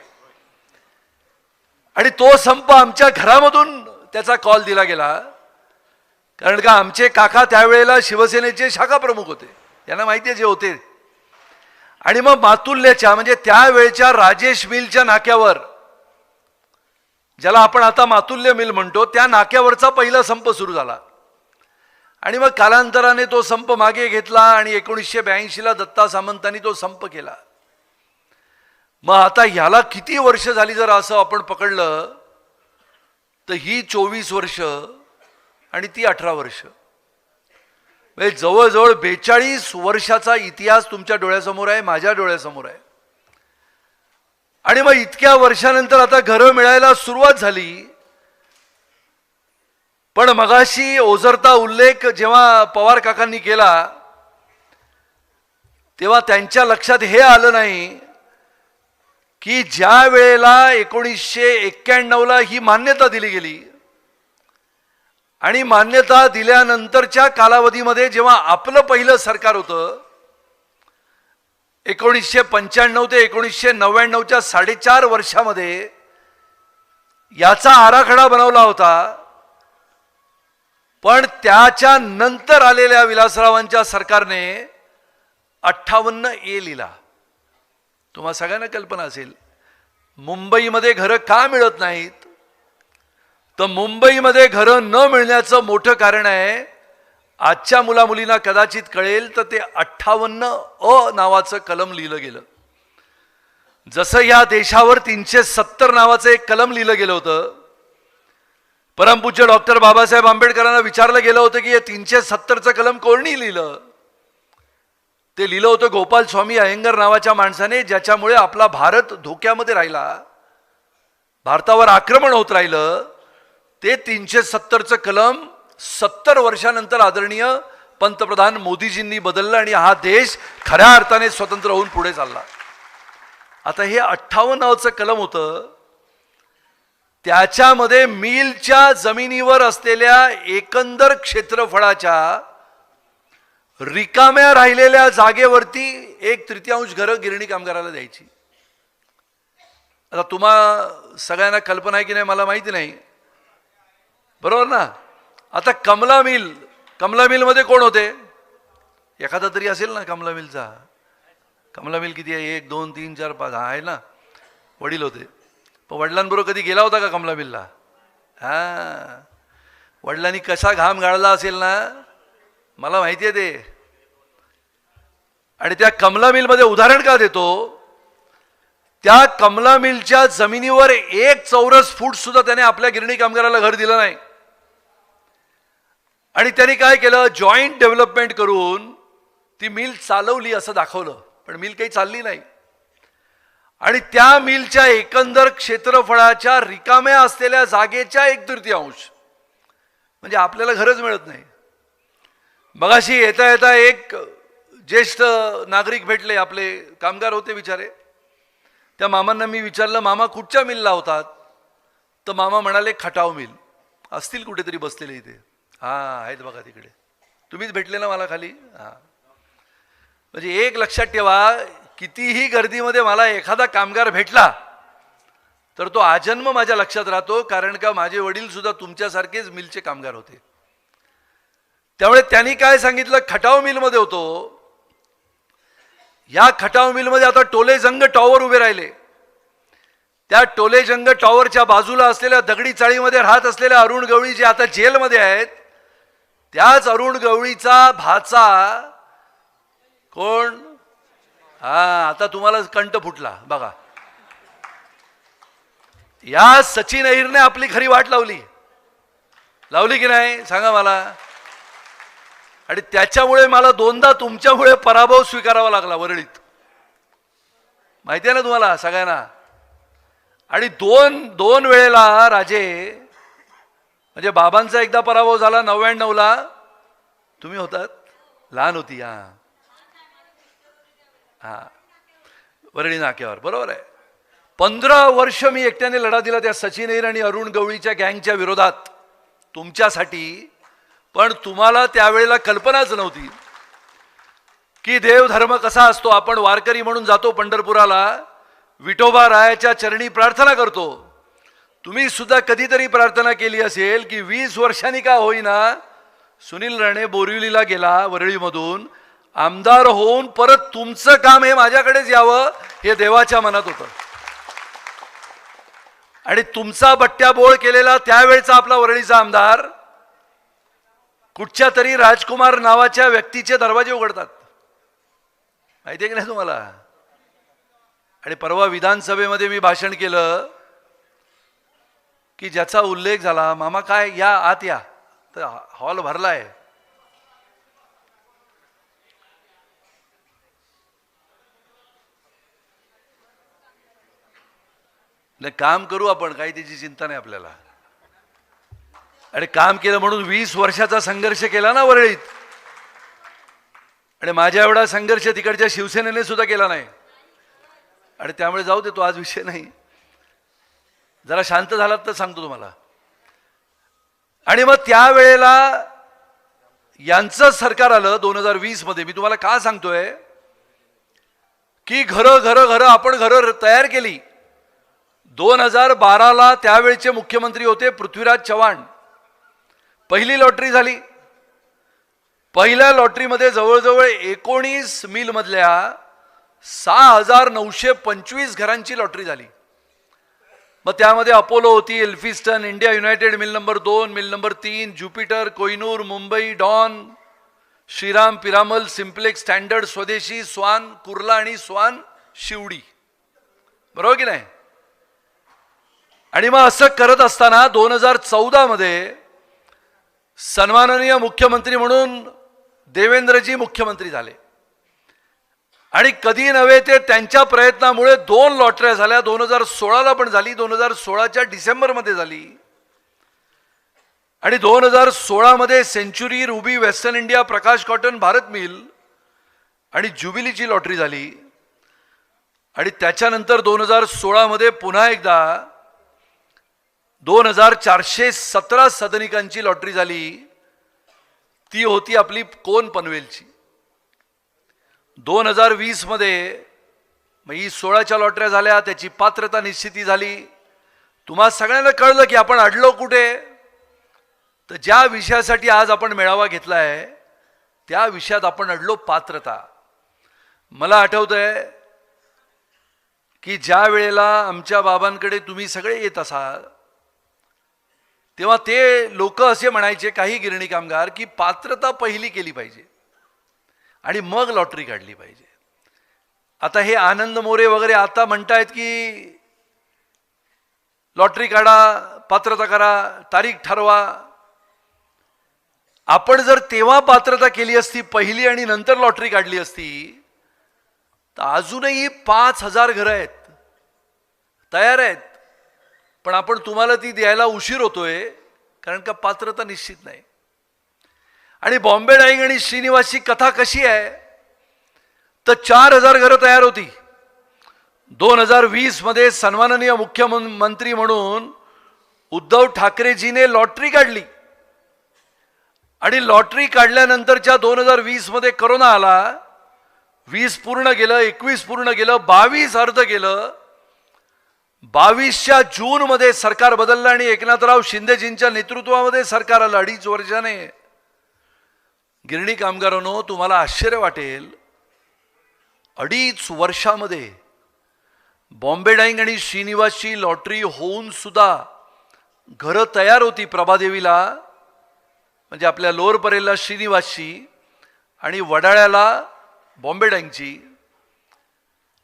आणि तो संप आमच्या घरामधून त्याचा कॉल दिला गेला, कारण का आमचे काका त्यावेळेला शिवसेनेचे शाखा प्रमुख होते, यांना माहिती आहे जे होते. आणि मग मातुल्ल्याच्या म्हणजे त्यावेळच्या राजेश मिलच्या नाक्यावर, ज्याला आपण आता मातुल्य मिल म्हणतो, त्या नाक्यावरचा पहिला संप सुरू झाला. आणि मग कालांतराने तो संप मागे घेतला आणि 1982ला दत्ता सामंतांनी तो संप केला. मग आता ह्याला किती वर्ष झाली जर असं आपण पकडलं तर ही 24 वर्ष आणि ती 18 वर्ष, म्हणजे जवळजवळ 42 वर्षाचा इतिहास तुमच्या डोळ्यासमोर आहे, माझ्या डोळ्यासमोर आहे. आणि मग इतक्या वर्षानंतर आता घरं मिळायला सुरुवात झाली. पण मगाशी ओझरता उल्लेख जेव्हा पवार काकांनी केला, तेव्हा त्यांच्या लक्षात हे आलं नाही की ज्या वेळेला 1991ला ही मान्यता दिली गेली आणि मान्यता दिल्यानंतरच्या कालावधीमध्ये जेव्हा आपलं पहिलं सरकार होतं, 1995 ते 1999च्या 4.5 वर्षामध्ये याचा आराखडा बनवला होता. पण त्याच्या नंतर आलेल्या विलासरावांच्या सरकारने 58A लिहिला. तुम्हाला सगळ्यांना कल्पना असेल मुंबईमध्ये घरं का मिळत नाहीत? तर मुंबईमध्ये घरं न मिळण्याचं मोठं कारण आहे, आजच्या मुलामुलींना कदाचित कळेल तर ते 58A नावाचं कलम लिहिलं गेलं. जसं या देशावर 370 नावाचं एक कलम लिहिलं गेलं होतं. परमपूज्य डॉक्टर बाबासाहेब आंबेडकरांना विचारलं गेलं होतं की हे 370चं कलम कोणी लिहिलं? ते लिहिलं होतं गोपाल स्वामी अयंगर नावाच्या माणसाने, ज्याच्यामुळे आपला भारत धोक्यामध्ये राहिला, भारतावर आक्रमण होत राहिलं. ते 370चं कलम 70 वर्षानंतर आदरणीय पंतप्रधान मोदीजींनी बदललं आणि हा देश खऱ्या अर्थाने स्वतंत्र होऊन पुढे चालला. आता हे 58चं कलम होतं, त्याच्यामध्ये मिलच्या जमिनीवर असलेल्या एकंदर क्षेत्रफळाच्या रिकाम्या राहिलेल्या जागेवरती 1/3 घरं गिरणी कामगाराला द्यायची. आता तुम्हा सगळ्यांना कल्पना आहे की नाही मला माहिती नाही, बरोबर ना? आता कमला मिलमध्ये कोण होते? एखादा तरी असेल ना कमला मिलचा. कमला मिल किती आहे? 1 2 3 4 5 आहे ना, वडील होते. पण वडिलांबरोबर कधी गेला होता का कमला मिलला? वडिलांनी कसा घाम गाळला असेल ना, मला माहिती आहे ते. आणि त्या कमला मिलमध्ये उदाहरण का देतो, त्या कमला मिलच्या जमिनीवर 1 चौरस फूट सुद्धा त्याने आपल्या गिरणी कामगाराला घर दिलं नाही. आणि त्यांनी काय केलं, जॉईंट डेव्हलपमेंट करून ती मिल चालवली असं दाखवलं, पण मिल काही चालली नाही. आणि त्या मिलच्या एकंदर क्षेत्रफळाच्या रिकाम्या असलेल्या जागेच्या 1/3 म्हणजे आपल्याला घरच मिळत नाही. मगाशी येता येता एक ज्येष्ठ नागरिक भेटले, आपले कामगार होते बिचारे. त्या मामांना मी विचारलं, मामा कुठच्या मिलला होतात? तर मामा म्हणाले खटाव मिल. असतील कुठेतरी बसलेले इथे. आहेत बघा तिकडे, तुम्हीच भेटले ना मला खाली. म्हणजे एक लक्षात ठेवा, कितीही गर्दीमध्ये मला एखादा कामगार भेटला तर तो आजन्म माझ्या लक्षात राहतो, कारण का माझे वडील सुद्धा तुमच्यासारखेच मिलचे कामगार होते. त्यामुळे त्यांनी काय सांगितलं, खटाव मिलमध्ये होतो, या खटाव मिलमध्ये आता टोलेजंग टॉवर उभे राहिले. त्या टोलेजंग टॉवरच्या बाजूला असलेल्या दगडी चाळीमध्ये राहत असलेल्या अरुण गवळी जे आता जेलमध्ये आहेत, त्याच अरुण गवळीचा भाचा कोण, आता तुम्हाला कंठ फुटला बघा, या सचिन अहिरने आपली खरी वाट लावली की नाही सांगा मला. आणि त्याच्यामुळे मला दोनदा तुमच्यामुळे पराभव स्वीकारावा लागला वरळीत, माहिती आहे ना तुम्हाला सगळ्यांना. आणि दोन वेळेला राजे, म्हणजे बाबांचा एकदा पराभव झाला 99ला, तुम्ही होतात, लहान होती. हा वरळी नाक्यावर, बरोबर आहे. 15 वर्ष मी एकट्याने लढा दिला त्या सचिन अहिर आणि अरुण गवळीच्या गँगच्या विरोधात तुमच्यासाठी. पण तुम्हाला त्यावेळेला कल्पनाच नव्हती की देवधर्म कसा असतो. आपण वारकरी म्हणून जातो पंढरपुराला, विठोबा रायाच्या चरणी प्रार्थना करतो. तुम्ही सुद्धा कधीतरी प्रार्थना केली असेल की 20 वर्षांनी का होईना सुनील राणे बोरिवलीला गेला वरळीमधून, आमदार होऊन परत तुमचं काम हे माझ्याकडेच यावं हे देवाच्या मनात होतं. आणि तुमचा बट्ट्याबोळ केलेला त्यावेळचा आपला वरळीचा आमदार कुठच्या तरी राजकुमार नावाच्या व्यक्तीचे दरवाजे उघडतात, माहिती आहे की नाही तुम्हाला. आणि परवा विधानसभेमध्ये मी भाषण केलं की ज्याचा उल्लेख झाला, मामा काय या आत या, तर हॉल भरलाय. काम करू आपण, काही त्याची चिंता नाही आपल्याला. आणि काम केलं म्हणून 20 वर्षाचा संघर्ष केला ना वरळीत, आणि माझ्या एवढा संघर्ष तिकडच्या शिवसेनेने सुद्धा केला नाही. आणि त्यामुळे जाऊ दे, तो आज विषय नाही. जरा शांत झालात तर सांगतो तुम्हाला. आणि मग त्यावेळेला यांचं सरकार आलं 2020 मध्ये. मी तुम्हाला का सांगतोय की घरं आपण घरं तयार केली. 2012ला त्यावेळचे मुख्यमंत्री होते पृथ्वीराज चव्हाण. पहिली लॉटरी झाली. पहिल्या लॉटरीमध्ये जवळजवळ 19 मिलमधल्या 6,925 घरांची लॉटरी झाली. मग त्यामध्ये अपोलो होती, Elphinstone, India United mill number 2, mill number 3, Jupiter, Kohinoor, Mumbai, Don, Shriram, Piramal, Simplex, Standard, Swadeshi, Swan, Kurla आणि स्वान शिवडी, बरोबर की नाही. आणि मग असं करत असताना 2014 मध्ये सन्माननीय मुख्यमंत्री म्हणून देवेंद्रजी मुख्यमंत्री झाले. आणि कधी नव्हे ते त्यांच्या प्रयत्नामुळे 2 लॉटऱ्या झाल्या. 2016ला पण झाली, 2016च्या डिसेंबरमध्ये झाली. आणि 2016 मध्ये सेंचुरी, रुबी, वेस्टर्न इंडिया, प्रकाश कॉटन, भारत मिल आणि ज्युबिलीची लॉटरी झाली. आणि त्याच्यानंतर 2016 मध्ये पुन्हा एकदा 2,417 सदनिकांची लॉटरी झाली. ती होती आपली कोन पनवेलची. 2020 मध्ये मग ही 16च्या लॉटऱ्या झाल्या, त्याची पात्रता निश्चिती झाली. तुम्हा सगळ्यांना कळलं की आपण अडलो कुठे. तर ज्या विषयासाठी आज आपण मेळावा घेतलाय त्या विषयात आपण अडलो, पात्रता. मला आठवतंय की ज्या वेळेला आमच्या बाबांकडे तुम्ही सगळे येत असाल तेव्हा ते लोक असे म्हणायचे, काही गिरणी कामगार, की पात्रता पहिली केली पाहिजे आणि मग लॉटरी काढली पाहिजे. आता हे आनंद मोरे वगैरे आता म्हणतायत की लॉटरी काढा, पात्रता करा, तारीख ठरवा. आपण जर तेव्हा पात्रता केली असती पहिली आणि नंतर लॉटरी काढली असती तर अजूनही 5,000 घरं आहेत, तयार आहेत. पण आपण तुम्हाला ती द्यायला उशीर होतोय कारण का पात्रता निश्चित नाही. आणि बॉम्बे डाईंग आणि श्रीनिवासची कथा कशी आहे तर 4,000 घरं तयार होती. 2020 मध्ये सन्माननीय मुख्यमंत्री म्हणून उद्धव ठाकरेजीने लॉटरी काढली. आणि लॉटरी काढल्यानंतरच्या 2020 मध्ये कोरोना आला. 20 पूर्ण गेलं, 21 पूर्ण गेलं, 22 अर्ध गेलं. 22च्या जून मध्ये सरकार बदललं आणि एकनाथराव शिंदेजींच्या नेतृत्वामध्ये सरकार आलं 2.5 वर्षाने. गिरणी कामगारांनो, तुम्हाला आश्चर्य वाटेल, 2.5 वर्षामध्ये बॉम्बे डाईंग आणि श्रीनिवासची लॉटरी होऊन सुद्धा घरं तयार होती. प्रभादेवीला म्हणजे आपल्या लोअर परेलला श्रीनिवासची आणि वडाळ्याला बॉम्बे डाईंगची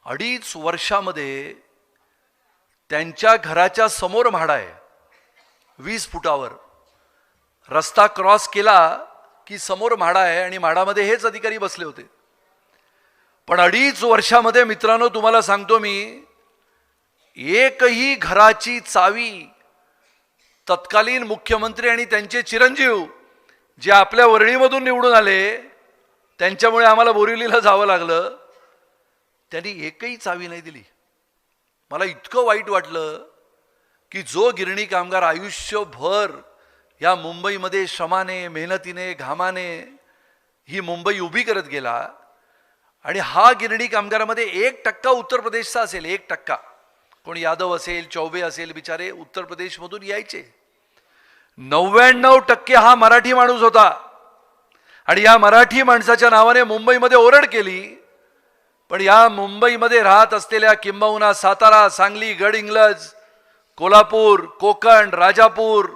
2.5 वर्षामध्ये त्यांच्या घराच्या समोर म्हाडा आहे. 20 फुटावर रस्ता क्रॉस केला की समोर म्हाडा आहे आणि म्हाडामध्ये हेच अधिकारी बसले होते. पण 2.5 वर्षामध्ये मित्रांनो, तुम्हाला सांगतो मी, एकही घराची चावी तत्कालीन मुख्यमंत्री आणि त्यांचे चिरंजीव जे आपल्या वरळीमधून निवडून आले, त्यांच्यामुळे आम्हाला बोरिवलीला जावं लागलं, त्यांनी एकही चावी नाही दिली. मला इतकं वाईट वाटलं की जो गिरणी कामगार आयुष्यभर या मुंबईमध्ये श्रमाने, मेहनतीने, घामाने ही मुंबई उभी करत गेला, आणि हा गिरणी कामगारामध्ये 1% उत्तर प्रदेशचा असेल, 1%. कोण यादव असेल, चौबे असेल, बिचारे उत्तर प्रदेशमधून यायचे. 99% हा मराठी माणूस होता. आणि या मराठी माणसाच्या नावाने मुंबईमध्ये ओरड केली. पण या मुंबईमध्ये राहत असलेल्या किंबहुना सातारा, सांगली, गडहिंग्लज, कोल्हापूर, कोकण, राजापूर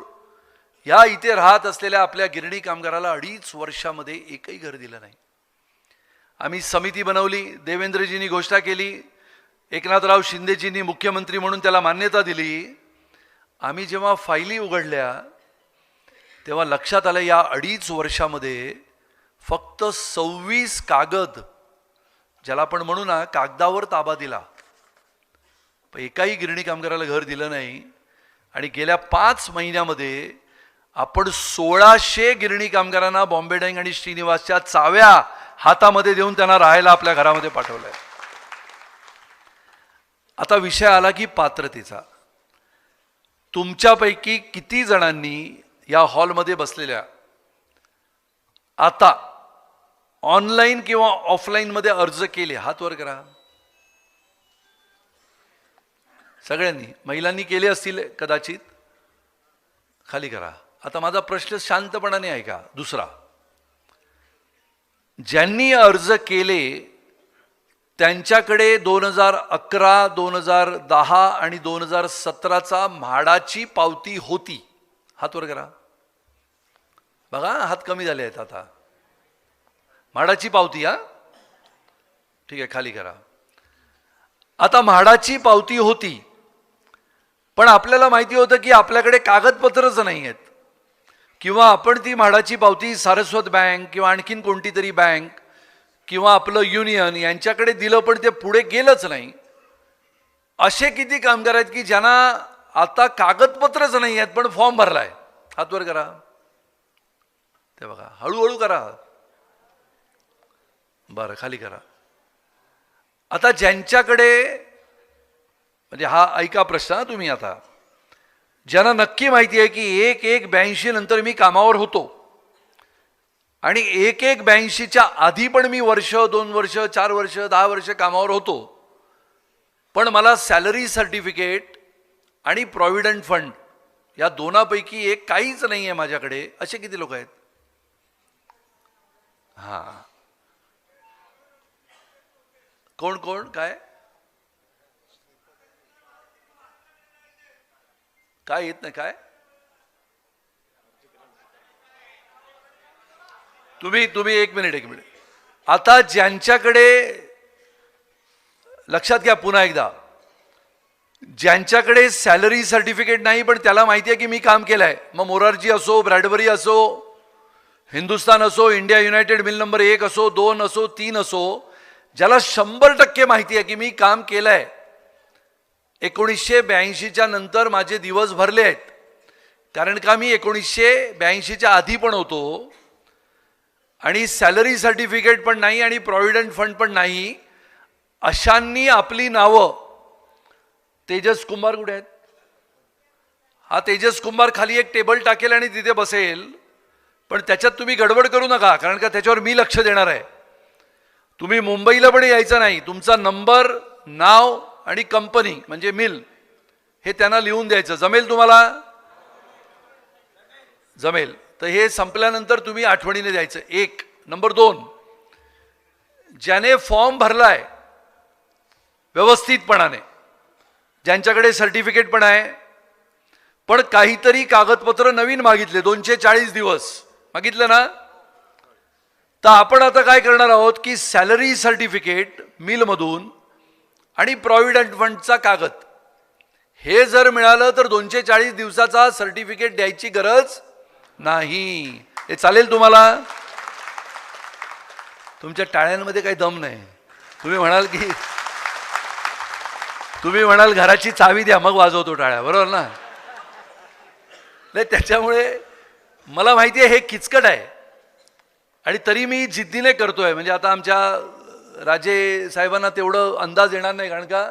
या इथे राहत असलेल्या आपल्या गिरणी कामगाराला 2.5 वर्षामध्ये एकही घर दिलं नाही. आम्ही समिती बनवली, देवेंद्रजींनी घोषणा केली, एकनाथराव शिंदेजींनी मुख्यमंत्री म्हणून त्याला मान्यता दिली. आम्ही जेव्हा फायली उघडल्या तेव्हा लक्षात आलं या 2.5 वर्षामध्ये फक्त 26 कागद, ज्याला आपण म्हणू ना कागदावर ताबा दिला, पण एकाही गिरणी कामगाराला घर दिलं नाही. आणि गेल्या 5 महिन्यामध्ये आपण 1600 गिरणी कामगारांना बॉम्बे डाईंग आणि श्रीनिवासच्या चाव्या हातामध्ये देऊन त्यांना राहायला आपल्या घरामध्ये पाठवलंय. आता विषय आला की पात्रतेचा. तुमच्यापैकी किती जणांनी या हॉलमध्ये बसलेल्या आता ऑनलाईन किंवा ऑफलाईन मध्ये अर्ज केले? हात वर करा. सगळ्यांनी. महिलांनी केले असतील कदाचित, खाली करा. आता माझा प्रश्न शांतपणाने ऐका. दुसरा, ज्यांनी अर्ज केले त्यांच्याकडे 2011, 2010 आणि 2017चा म्हाडाची पावती होती. हात वर करा. बघा हात कमी झाले आहेत आता. म्हाडाची पावती, हा ठीक आहे, खाली करा. आता म्हाडाची पावती होती, पण आपल्याला माहिती होतं की आपल्याकडे कागदपत्रच नाही आहेत, किंवा आपण ती म्हाडाची पावती सारस्वत बँक किंवा आणखीन कोणती तरी बँक किंवा आपलं युनियन यांच्याकडे दिलं, पण ते पुढे गेलंच नाही. असे किती कामगार आहेत की ज्यांना आता कागदपत्रच नाही आहेत पण फॉर्म भरलाय? हात वर करा. ते बघा, हळूहळू करा. बरं, खाली करा. आता ज्यांच्याकडे, म्हणजे हा ऐका प्रश्न तुम्ही, आता ज्यांना नक्की माहिती आहे की 1/1/82 नंतर मी कामावर होतो आणि 1/1/82च्या आधी पण मी वर्ष, 2 वर्ष, 4 वर्ष, 10 वर्ष कामावर होतो, पण मला सॅलरी सर्टिफिकेट आणि प्रॉव्हिडंट फंड या दोनापैकी एक काहीच नाही आहे माझ्याकडे, असे किती लोक आहेत? हा, कोण कोण? काय काय येत नाही? काय तुम्ही एक मिनिट. आता ज्यांच्याकडे, लक्षात घ्या पुन्हा एकदा, ज्यांच्याकडे सॅलरी सर्टिफिकेट नाही पण त्याला माहिती आहे की मी काम केलंय, मग मोरारजी असो, ब्रॅडबरी असो, हिंदुस्तान असो, इंडिया युनायटेड मिल नंबर 1 असो, 2 असो, 3 असो, ज्याला 100% माहिती आहे की मी काम केलंय, 1982च्या नंतर माझे दिवस भरले आहेत, कारण का मी 1982च्या आधी पण होतो आणि सॅलरी सर्टिफिकेट पण नाही आणि प्रॉव्हिडंट फंड पण नाही, अशांनी आपली नावं, तेजस कुंभार कुठे आहेत? हा तेजस कुंभार खाली एक टेबल टाकेल आणि तिथे बसेल, पण त्याच्यात तुम्ही गडबड करू नका, कारण का त्याच्यावर मी लक्ष देणार आहे. तुम्ही मुंबईला पण यायचं नाही. तुमचा नंबर, नाव आणि कंपनी म्हणजे मिल हे त्यांना लिहून द्यायचं. जमेल तुम्हाला? जमेल. तर हे संपल्यानंतर तुम्ही आठवणीने द्यायचं. 1 नंबर 2, ज्याने फॉर्म भरलाय व्यवस्थितपणाने, ज्यांच्याकडे सर्टिफिकेट पण आहे, पण काहीतरी कागदपत्र नवीन मागितले, 240 दिवस मागितले ना, तर आपण आता काय करणार आहोत की सॅलरी सर्टिफिकेट मिलमधून आणि प्रॉव्हिडंट फंडचा कागद हे जर मिळालं तर 240 दिवसाचा सर्टिफिकेट द्यायची गरज नाही. हे चालेल तुम्हाला? तुमच्या टाळ्यांमध्ये काही दम नाही. तुम्ही म्हणाल घराची चावी द्या मग वाजवतो टाळ्या, बरोबर ना? नाही, त्याच्यामुळे मला माहिती आहे हे किचकट आहे आणि तरी मी जिद्दीने करतोय. म्हणजे आता आमच्या राजे साहेबांना तेवढं अंदाज येणार नाही कारण का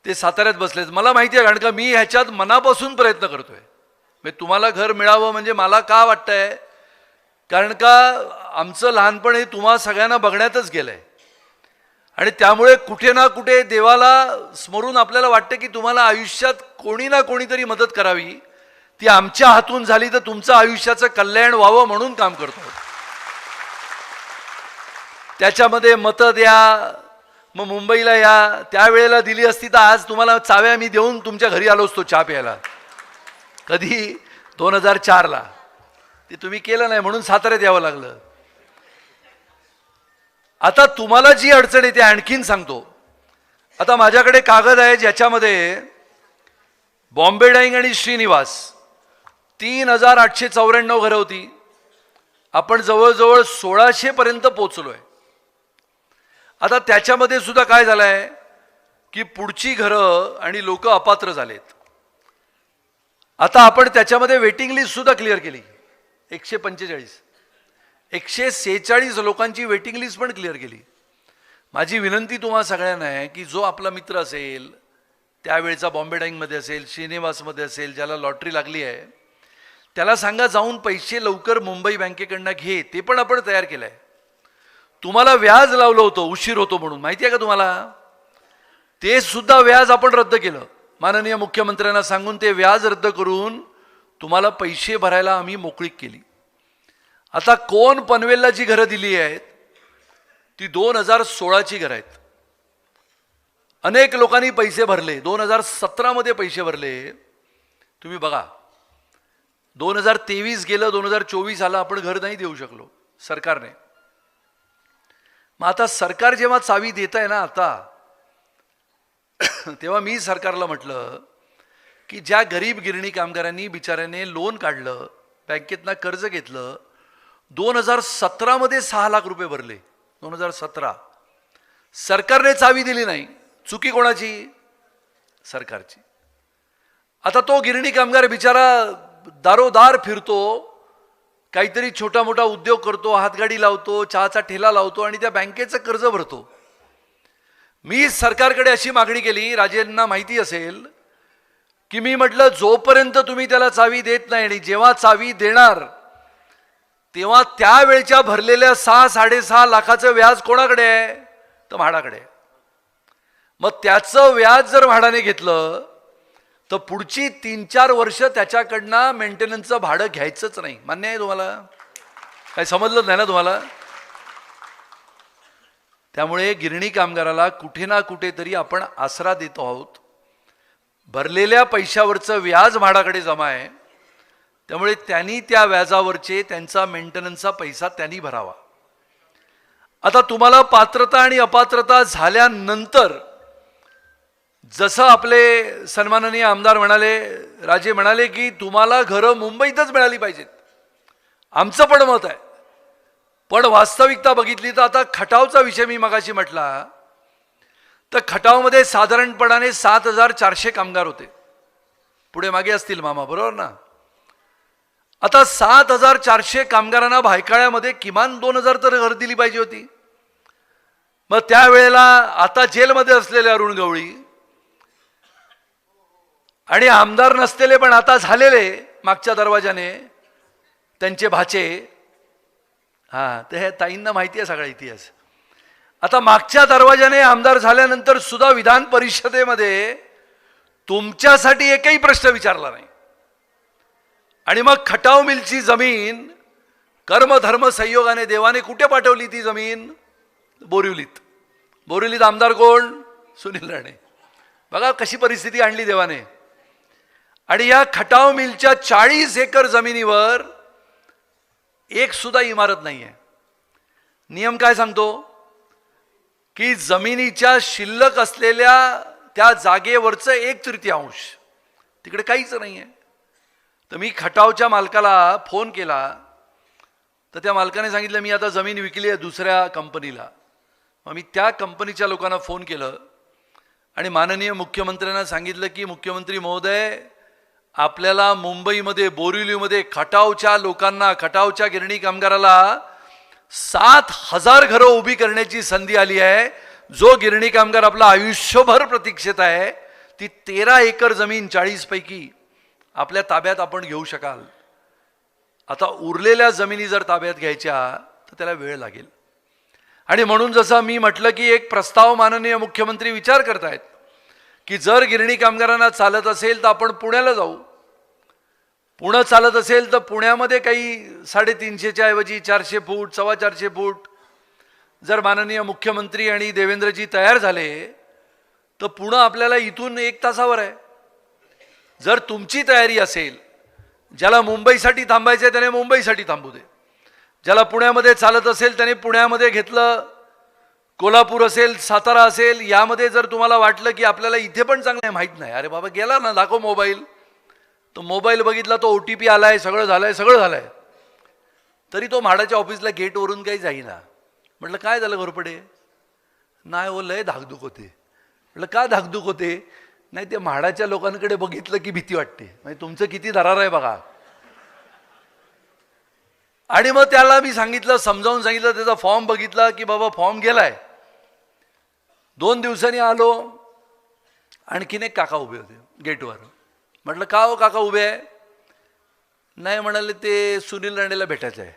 ते साताऱ्यात बसलेत. मला माहिती आहे कारण का मी ह्याच्यात मनापासून प्रयत्न करतोय. म्हणजे तुम्हाला घर मिळावं म्हणजे मला का वाटतंय, कारण का आमचं लहानपण हे तुम्हा सगळ्यांना बघण्यातच गेलंय आणि त्यामुळे कुठे ना कुठे देवाला स्मरून आपल्याला वाटतं की तुम्हाला आयुष्यात कोणी ना कोणीतरी मदत करावी, ती आमच्या हातून झाली तर तुमचं आयुष्याचं कल्याण व्हावं म्हणून काम करतो. त्याच्यामध्ये मतं द्या, मग मुंबईला या, त्यावेळेला दिली असती तर आज तुम्हाला चाव्या मी देऊन तुमच्या घरी आलो असतो चहा प्यायला. कधी 2004ला ते तुम्ही केलं नाही म्हणून साताऱ्यात यावं लागलं. आता तुम्हाला जी अडचण येते आणखीन सांगतो. आता माझ्याकडे कागद आहे ज्याच्यामध्ये बॉम्बे डाईंग आणि श्रीनिवास 3894 घरं होती. आपण जवळजवळ 1600 पर्यंत पोहोचलोय. आता त्याच्यामध्ये सुद्धा काय झालंय की पुढची घरं आणि लोक अपात्र झालेत. आता आपण त्याच्यामध्ये वेटिंग लिस्ट सुद्धा क्लिअर केली. 146 लोकांची वेटिंग लिस्ट पण क्लिअर केली. माझी विनंती तुम्हा सगळ्यांना आहे की जो आपला मित्र असेल, त्यावेळेचा बॉम्बे डाईंगमध्ये असेल, श्रीनिवासमध्ये असेल, ज्याला लॉटरी लागली आहे, त्याला सांगा जाऊन पैसे लवकर मुंबई बँकेकडनं घे. ते पण आपण तयार केलं आहे. तुम्हाला व्याज लावलं होतं उशीर होतो म्हणून, माहिती आहे का तुम्हाला? ते सुद्धा व्याज आपण रद्द केलं. माननीय मुख्यमंत्र्यांना सांगून ते व्याज रद्द करून तुम्हाला पैसे भरायला आम्ही मोकळीक केली. आता कोण पनवेलला जी घरं दिली आहेत ती 2016ची घरं आहेत. अनेक लोकांनी पैसे भरले. 2017मध्ये पैसे भरले. तुम्ही बघा 2023 गेलं, 2024 आलं, आपण घर नाही देऊ शकलो सरकारने. मग आता सरकार जेव्हा चावी देत आहे ना आता, तेव्हा मी सरकारला म्हटलं की ज्या गरीब गिरणी कामगारांनी बिचाऱ्याने लोन काढलं, बँकेतनं कर्ज घेतलं, 2017मध्ये 6 लाख रुपये भरले. 2017 सरकारने चावी दिली नाही. चुकी कोणाची? सरकारची. आता तो गिरणी कामगार बिचारा दारोदार फिरतो, काहीतरी छोटा मोठा उद्योग करतो, हातगाडी लावतो, चहाचा ठेला लावतो आणि त्या बँकेचं कर्ज भरतो. मी सरकारकडे अशी मागणी केली, राजेंना माहिती असेल की मी म्हटलं जोपर्यंत तुम्ही त्याला चावी देत नाही आणि जेव्हा चावी देणार तेव्हा त्यावेळच्या भरलेल्या 6-6.5 लाखाचं व्याज कोणाकडे आहे? तर म्हाडाकडे. मग त्याचं व्याज जर म्हाडाने घेतलं तर पुढची 3-4 वर्ष त्याच्याकडनं मेंटेनन्सचं भाडं घ्यायचंच नाही. मान्य आहे तुम्हाला? काही समजलं नाही ना तुम्हाला? त्यामुळे गिरणी कामगाराला कुठे ना कुठेतरी आपण आसरा देतो आहोत. भरलेल्या पैशावरचं व्याज म्हाडाकडे जमा आहे, त्यामुळे त्यांनी त्या व्याजावरचे त्यांचा मेंटेनन्सचा पैसा त्यांनी भरावा. आता तुम्हाला पात्रता आणि अपात्रता झाल्यानंतर जसं आपले सन्माननीय आमदार म्हणाले, राजे म्हणाले की तुम्हाला घरं मुंबईतच मिळाली पाहिजेत, आमचं पण मत आहे. पण वास्तविकता बघितली तर आता खटावचा विषय मी मगाशी म्हटला तर खटावमध्ये साधारणपणाने 7,400 कामगार होते. पुढे मागे असतील मामा, बरोबर ना? आता 7,400 कामगारांना भायखळ्यामध्ये किमान 2,000 तर घर दिली पाहिजे होती. मग त्यावेळेला आता जेलमध्ये असलेले अरुण गवळी आणि आमदार नसलेले पण आता झालेले मागच्या दरवाजाने त्यांचे भाचे, ते ताईंना माहिती आहे सगळा इतिहास. आता मागच्या दरवाजाने आमदार झाल्यानंतर सुद्धा विधान परिषदेमध्ये तुमच्यासाठी एकही प्रश्न विचारला नाही. आणि मग खटाव मिलची जमीन कर्मधर्म संयोगाने देवाने कुठे पाठवली ती जमीन? बोरिवलीत. बोरिवलीत आमदार कोण? सुनील राणे. बघा कशी परिस्थिती आणली देवाने. आणि या खटाव मिलच्या 40 एकर जमिनीवर एक सुद्धा इमारत नाही आहे. नियम काय सांगतो की जमिनीच्या शिल्लक असलेल्या त्या जागेवरचं 1/3 तिकडे काहीच नाही आहे. तर मी खटावच्या मालकाला फोन केला, तर त्या मालकाने सांगितलं मी आता जमीन विकली आहे दुसऱ्या कंपनीला. मग मी त्या कंपनीच्या लोकांना फोन केलं आणि माननीय मुख्यमंत्र्यांना सांगितलं की मुख्यमंत्री महोदय, आपल्याला मुंबईमध्ये बोरिवलीमध्ये खटावच्या लोकांना, खटावच्या गिरणी कामगाराला 7,000 घरं उभी करण्याची संधी आली आहे. जो गिरणी कामगार आपला आयुष्यभर प्रतीक्षेत आहे, ती 13 एकर जमीन 40 पैकी आपल्या ताब्यात आपण घेऊ शकाल. आता उरलेल्या जमिनी जर ताब्यात घ्यायच्या तर त्याला वेळ लागेल. आणि म्हणून जसं मी म्हटलं की एक प्रस्ताव माननीय मुख्यमंत्री विचार करतायत की जर गिरणी कामगारांना चालत असेल तर आपण पुण्याला जाऊ. पुणे चालत असेल तर पुण्यामध्ये काही 350च्या ऐवजी 400 फूट, 425 फूट. जर माननीय मुख्यमंत्री आणि देवेंद्रजी तयार झाले तर पुणे आपल्याला इथून 1 तासावर आहे. जर तुमची तयारी असेल, ज्याला मुंबईसाठी थांबायचं आहे त्याने मुंबईसाठी थांबू दे. ज्याला पुण्यामध्ये चालत असेल त्याने पुण्यामध्ये घेतलं. कोल्हापूर असेल, सातारा असेल, यामध्ये जर तुम्हाला वाटलं की आपल्याला इथे पण चांगलं आहे, माहीत नाही, अरे बाबा गेला ना, दाखव मोबाईल. तो मोबाईल बघितला, तो OTP आलाय, सगळं झालंय. तरी तो म्हाडाच्या ऑफिसला गेटवरून काही जाईना. म्हटलं काय झालं घोरपडे? नाही हो, लय धाकधूक होते. म्हटलं का धाकधूक होते? नाही, ते म्हाडाच्या लोकांकडे बघितलं की भीती वाटते. म्हणजे तुमचं किती दरार आहे बघा. आणि मग त्याला मी सांगितलं, समजावून सांगितलं, त्याचा फॉर्म बघितला की बाबा फॉर्म गेलाय. 2 दिवसांनी आलो, आणखीन एक काका उभे होते गेटवर. म्हटलं का हो काका उभे आहे? नाही म्हणाले, ते सुनील राणेला भेटायचं आहे.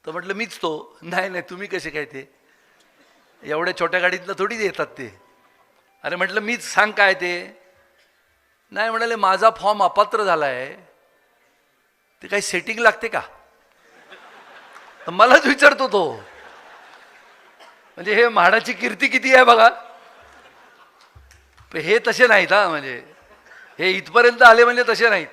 तर म्हटलं मीच तो. नाही, तुम्ही कसे काय? ते एवढ्या छोट्या गाडीतनं थोडी येतात ते. अरे म्हटलं मीच, सांग काय ते? नाही म्हणाले, माझा फॉर्म अपात्र झाला आहे, ते काही सेटिंग लागते का? तर मलाच विचारतो तो. म्हणजे हे म्हाडाची कीर्ती किती आहे बघा. हे तसे नाहीत हा, म्हणजे हे इथपर्यंत आले म्हणजे तसे नाहीत.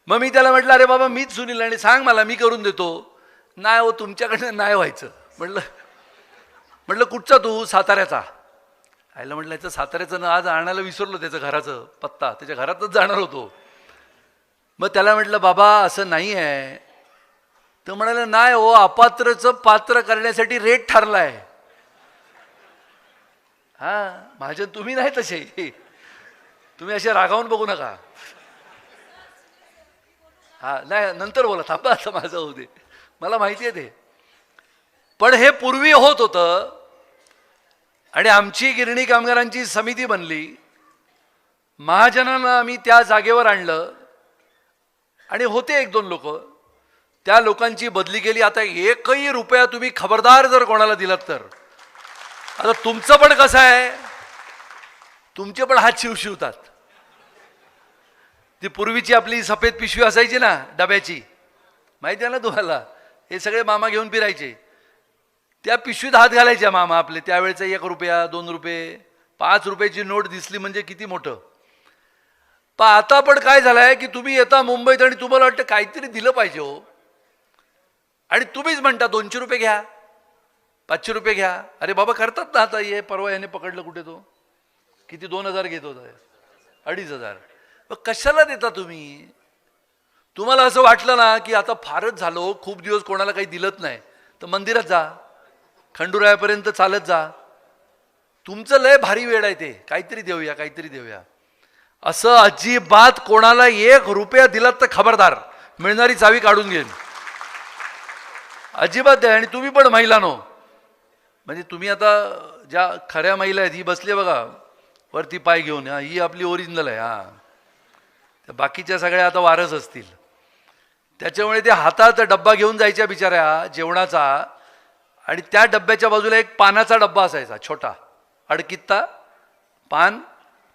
मग मी त्याला म्हटलं, अरे बाबा मीच सुनील राणे, सांग मला, मी करून देतो. नाही हो, तुमच्याकडनं नाही व्हायचं. म्हटलं कुठचा तू? साताऱ्याचा. आयला म्हटलं याचं साताऱ्याचं ना, आज आणायला विसरलो त्याचं घराचं पत्ता, त्याच्या घरातच जाणार होतो. मग त्याला म्हटलं बाबा असं नाही आहे. तर म्हणाले नाही हो, अपात्रचं पात्र करण्यासाठी रेट ठरलाय. हा, माझ्या तुम्ही नाही तसे, तुम्ही असे रागावून बघू नका. हा नाही, नंतर बोला, थांबा आता माझं होऊ दे, मला माहिती आहे ते. पण हे पूर्वी होत होतं. आणि आमची गिरणी कामगारांची समिती बनली, महाजनांना आम्ही त्या जागेवर आणलं आणि होते 1-2 लोक, त्या लोकांची बदली केली. आता 1ही रुपया तुम्ही खबरदार जर कोणाला दिलात तर, आता तुमचं पण कसं आहे, तुमचे पण हात शिवतात. ती पूर्वीची आपली सफेद पिशवी असायची ना डब्याची, माहिती आहे ना तुम्हाला, हे सगळे मामा घेऊन फिरायचे. त्या पिशवीत हात घालायच्या मामा आपले. त्यावेळेचा 1 रुपया, 2 रुपये, 5 रुपयाची नोट दिसली म्हणजे किती मोठं. पण आता पण काय झालंय की तुम्ही येता मुंबईत आणि तुम्हाला वाटतं काहीतरी दिलं पाहिजे हो, आणि तुम्हीच म्हणता 200 रुपये घ्या, 500 रुपये घ्या. अरे बाबा करतात ना आता. हे परवा याने पकडलं कुठे, तो किती 2,000 घेत होता, 2,500. मग कशाला देता तुम्ही? तुम्हाला असं वाटलं ना की आता फारच झालो, खूप दिवस कोणाला काही दिलंच नाही, तर मंदिरात जा, खंडुरायापर्यंत चालत जा. तुमचं लय भारी वेळ आहे ते, काहीतरी देऊया. असं अजिबात कोणाला 1 रुपया दिलात तर खबरदार, मिळणारी चावी काढून घेईन. अजिबात द्या. आणि तुम्ही पण महिलांनो, म्हणजे तुम्ही आता ज्या खऱ्या महिला आहेत, ही बसली बघा वरती पाय घेऊन, ही आपली ओरिजिनल आहे. हा, त्या बाकीच्या सगळ्या आता वारस असतील. त्याच्यामुळे ते हातात डब्बा घेऊन जायच्या बिचाऱ्या जेवणाचा, आणि त्या डब्याच्या बाजूला एक पानाचा डब्बा असायचा, छोटा अडकित्ता पान,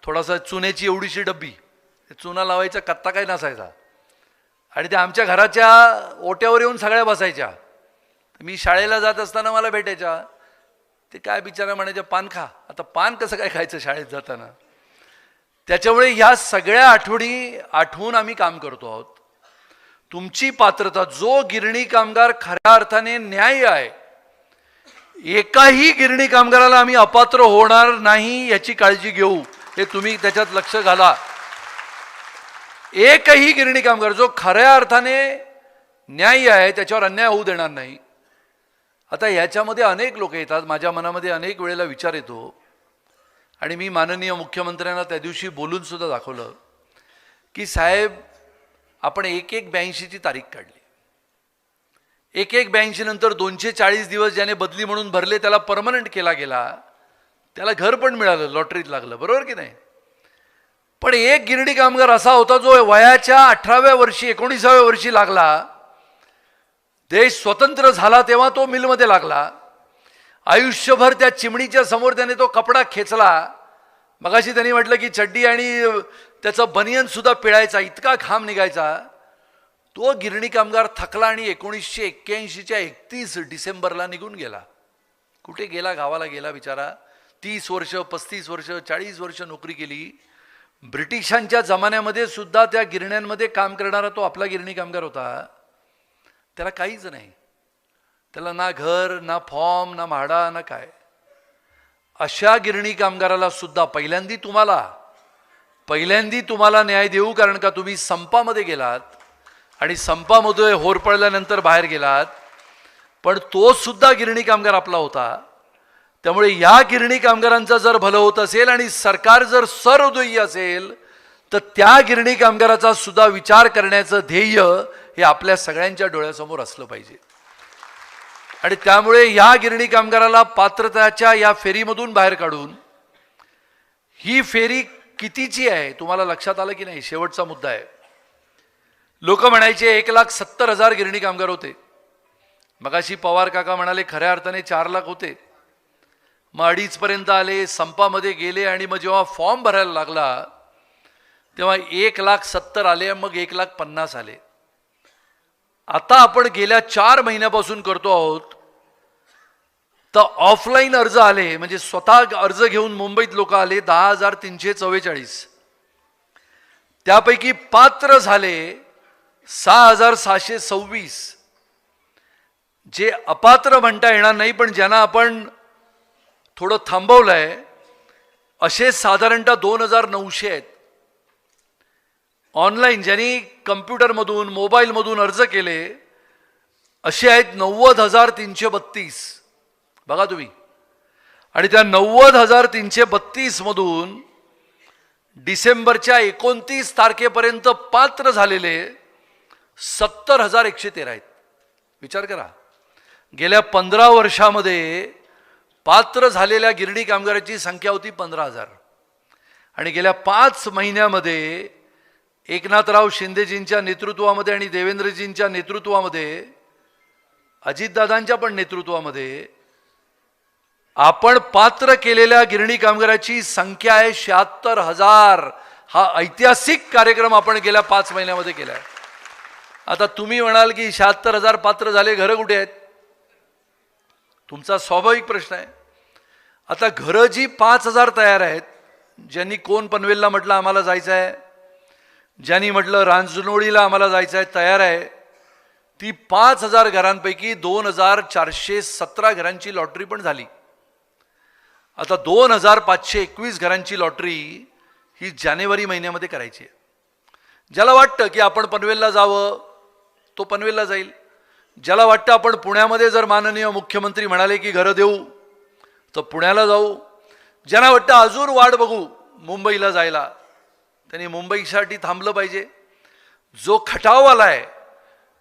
थोडासा चुन्याची एवढीशी डब्बी, चुना लावायचा कत्ता काही नसायचा. आणि त्या आमच्या घराच्या ओट्यावर येऊन सगळ्या बसायच्या. मी शाळेला जात असताना मला भेटायच्या. ते काय बिचारा म्हणायच्या, पान खा. आता पान कसं काय खायचं शाळेत जाताना. त्याच्यामुळे ह्या सगळ्या आठवणी आठवून आम्ही काम करतो आहोत. तुमची पात्रता, जो गिरणी कामगार खऱ्या अर्थाने न्याय आहे, एकाही गिरणी कामगाराला आम्ही अपात्र होणार नाही याची काळजी घेऊ. हे तुम्ही त्याच्यात लक्ष घाला. एकही गिरणी कामगार जो खऱ्या अर्थाने न्याय आहे त्याच्यावर अन्याय होऊ देणार नाही. आता याच्यामध्ये अनेक लोक येतात. माझ्या मनामध्ये अनेक वेळेला विचार येतो आणि मी माननीय मुख्यमंत्र्यांना त्या दिवशी बोलून सुद्धा दाखवलं की साहेब, आपण 1/1/82ची तारीख काढली. 1/1/82 नंतर 240 दिवस ज्याने बदली म्हणून भरले त्याला परमनंट केला गेला, त्याला घर पण मिळालं, लॉटरीत लागलं, बरोबर की नाही. पण एक गिरणी कामगार असा होता जो वयाच्या 18व्या वर्षी 19व्या वर्षी लागला. देश स्वतंत्र झाला तेव्हा तो मिलमध्ये लागला. आयुष्यभर त्या चिमणीच्या समोर त्याने तो कपडा खेचला. मगाशी त्यांनी म्हटलं की चड्डी आणि त्याचं बनियन सुद्धा पिळायचा, इतका घाम निघायचा. तो गिरणी कामगार थकला आणि 1981च्या 31 डिसेंबरला निघून गेला. कुठे गेला? गावाला गेला बिचारा. 30 वर्ष, 35 वर्ष, 40 वर्ष नोकरी केली. ब्रिटिशांच्या जमान्यामध्ये सुद्धा त्या गिरण्यांमध्ये काम करणारा तो आपला गिरणी कामगार होता. त्याला काहीच नाही. त्याला ना घर, ना फॉर्म, ना म्हाडा, ना काय. अशा गिरणी कामगाराला सुद्धा पहिल्यांदी तुम्हाला न्याय देऊ, कारण का तुम्ही संपामध्ये गेलात आणि संपामध्ये होरपळल्यानंतर बाहेर गेलात. पण तो सुद्धा गिरणी कामगार आपला होता. त्यामुळे या गिरणी कामगारांचं जर भलं होत असेल आणि सरकार जर सहृदयी असेल तर त्या गिरणी कामगाराचा सुद्धा विचार करण्याचं ध्येय हे आपल्या सगळ्यांच्या डोळ्यासमोर असलं पाहिजे. आणि त्यामुळे या गिरणी कामगाराला पात्रताच्या या फेरीमधून बाहेर काढून, ही फेरी कितीची आहे तुम्हाला लक्षात आलं की नाही? शेवटचा मुद्दा आहे. लोक म्हणायचे 1,70,000 गिरणी कामगार होते. मगाशी पवार काका म्हणाले खऱ्या अर्थाने 4 लाख होते. मग 2.5 पर्यंत आले, संपामध्ये गेले आणि मग जेव्हा फॉर्म भरायला लागला तेव्हा 1,70,000 आले, मग 1,50,000 आले. आता आपण गेल्या 4 महिन्यापासून करतो आहोत. तर ऑफलाईन अर्ज आले, म्हणजे स्वतः अर्ज घेऊन मुंबईत लोक आले 10,344. त्यापैकी पात्र झाले 6,626. जे अपात्र म्हणता येणार नाही, पण ज्यांना आपण थोडं थांबवलंय असे साधारणतः 2,900 आहेत. ऑनलाईन ज्यांनी कम्प्युटरमधून, मोबाईलमधून अर्ज केले असे आहेत 90,332. बघा तुम्ही. आणि त्या 90,332 मधून डिसेंबरच्या 29 तारखेपर्यंत पात्र झालेले 70,113 आहेत. विचार करा, गेल्या 15 वर्षामध्ये पात्र झालेल्या गिरणी कामगाराची संख्या होती 15,000. आणि गेल्या 5 महिन्यामध्ये एकनाथराव शिंदेजींच्या नेतृत्वामध्ये आणि देवेंद्रजींच्या नेतृत्वामध्ये, अजितदादांच्या पण नेतृत्वामध्ये आपण पात्र केलेल्या गिरणी कामगाराची संख्या आहे 76,000. हा ऐतिहासिक कार्यक्रम आपण गेल्या 5 महिन्यामध्ये केला आहे. आता तुम्ही म्हणाल की 76,000 पात्र झाले, घरं कुठे आहेत? तुमचा स्वाभाविक प्रश्न आहे. आता घरं जी 5,000 तयार आहेत, ज्यांनी कोण पनवेलला म्हटलं आम्हाला जायचं आहे, ज्यांनी म्हटलं रांजणोळीला आम्हाला जायचं आहे, तयार आहे, ती 5,000 घरांपैकी 2,417 घरांची लॉटरी पण झाली. आता 2,521 घरांची लॉटरी ही जानेवारी महिन्यामध्ये करायची आहे. ज्याला वाटतं की आपण पनवेलला जावं तो पनवेलला जाईल. ज्याला वाटतं आपण पुण्यामध्ये जर माननीय मुख्यमंत्री म्हणाले की घरं देऊ तर पुण्याला जाऊ. ज्यांना वाटतं अजून वाट बघू मुंबईला जायला, त्यांनी मुंबईसाठी थांबलं पाहिजे. जो खटाववाला आहे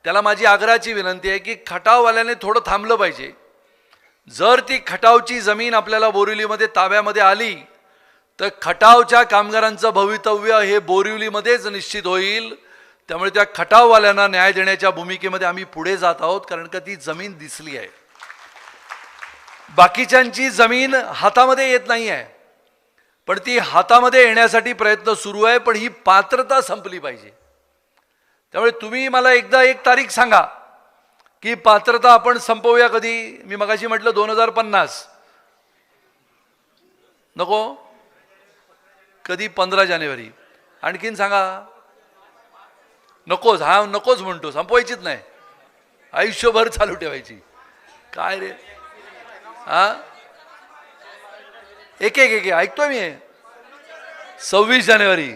त्याला माझी आग्रहाची विनंती आहे की खटाववाल्याने थोडं थांबलं पाहिजे. जर ती खटावची जमीन आपल्याला बोरिवलीमध्ये ताब्यामध्ये आली तर खटावच्या कामगारांचं भवितव्य हे बोरिवलीमध्येच निश्चित होईल. त्यामुळे त्या खटाववाल्यांना न्याय देण्याच्या भूमिकेमध्ये आम्ही पुढे जात आहोत, कारण का ती जमीन दिसली आहे. बाकीच्यांची जमीन हातामध्ये येत नाही आहे, पण ती हातामध्ये येण्यासाठी प्रयत्न सुरू आहे. पण ही पात्रता संपली पाहिजे. त्यामुळे तुम्ही मला एकदा एक तारीख सांगा की पात्रता आपण संपवूया कधी. मी मगाशी म्हटलं 2050 नको, कधी 15 जानेवारी. आणखीन सांगा. नकोच, हा नकोच म्हणतो, संपवायचीच नाही, आयुष्यभर चालू ठेवायची. काय रे हा, एक एक एक ऐकतोय मी. 26 जानेवारी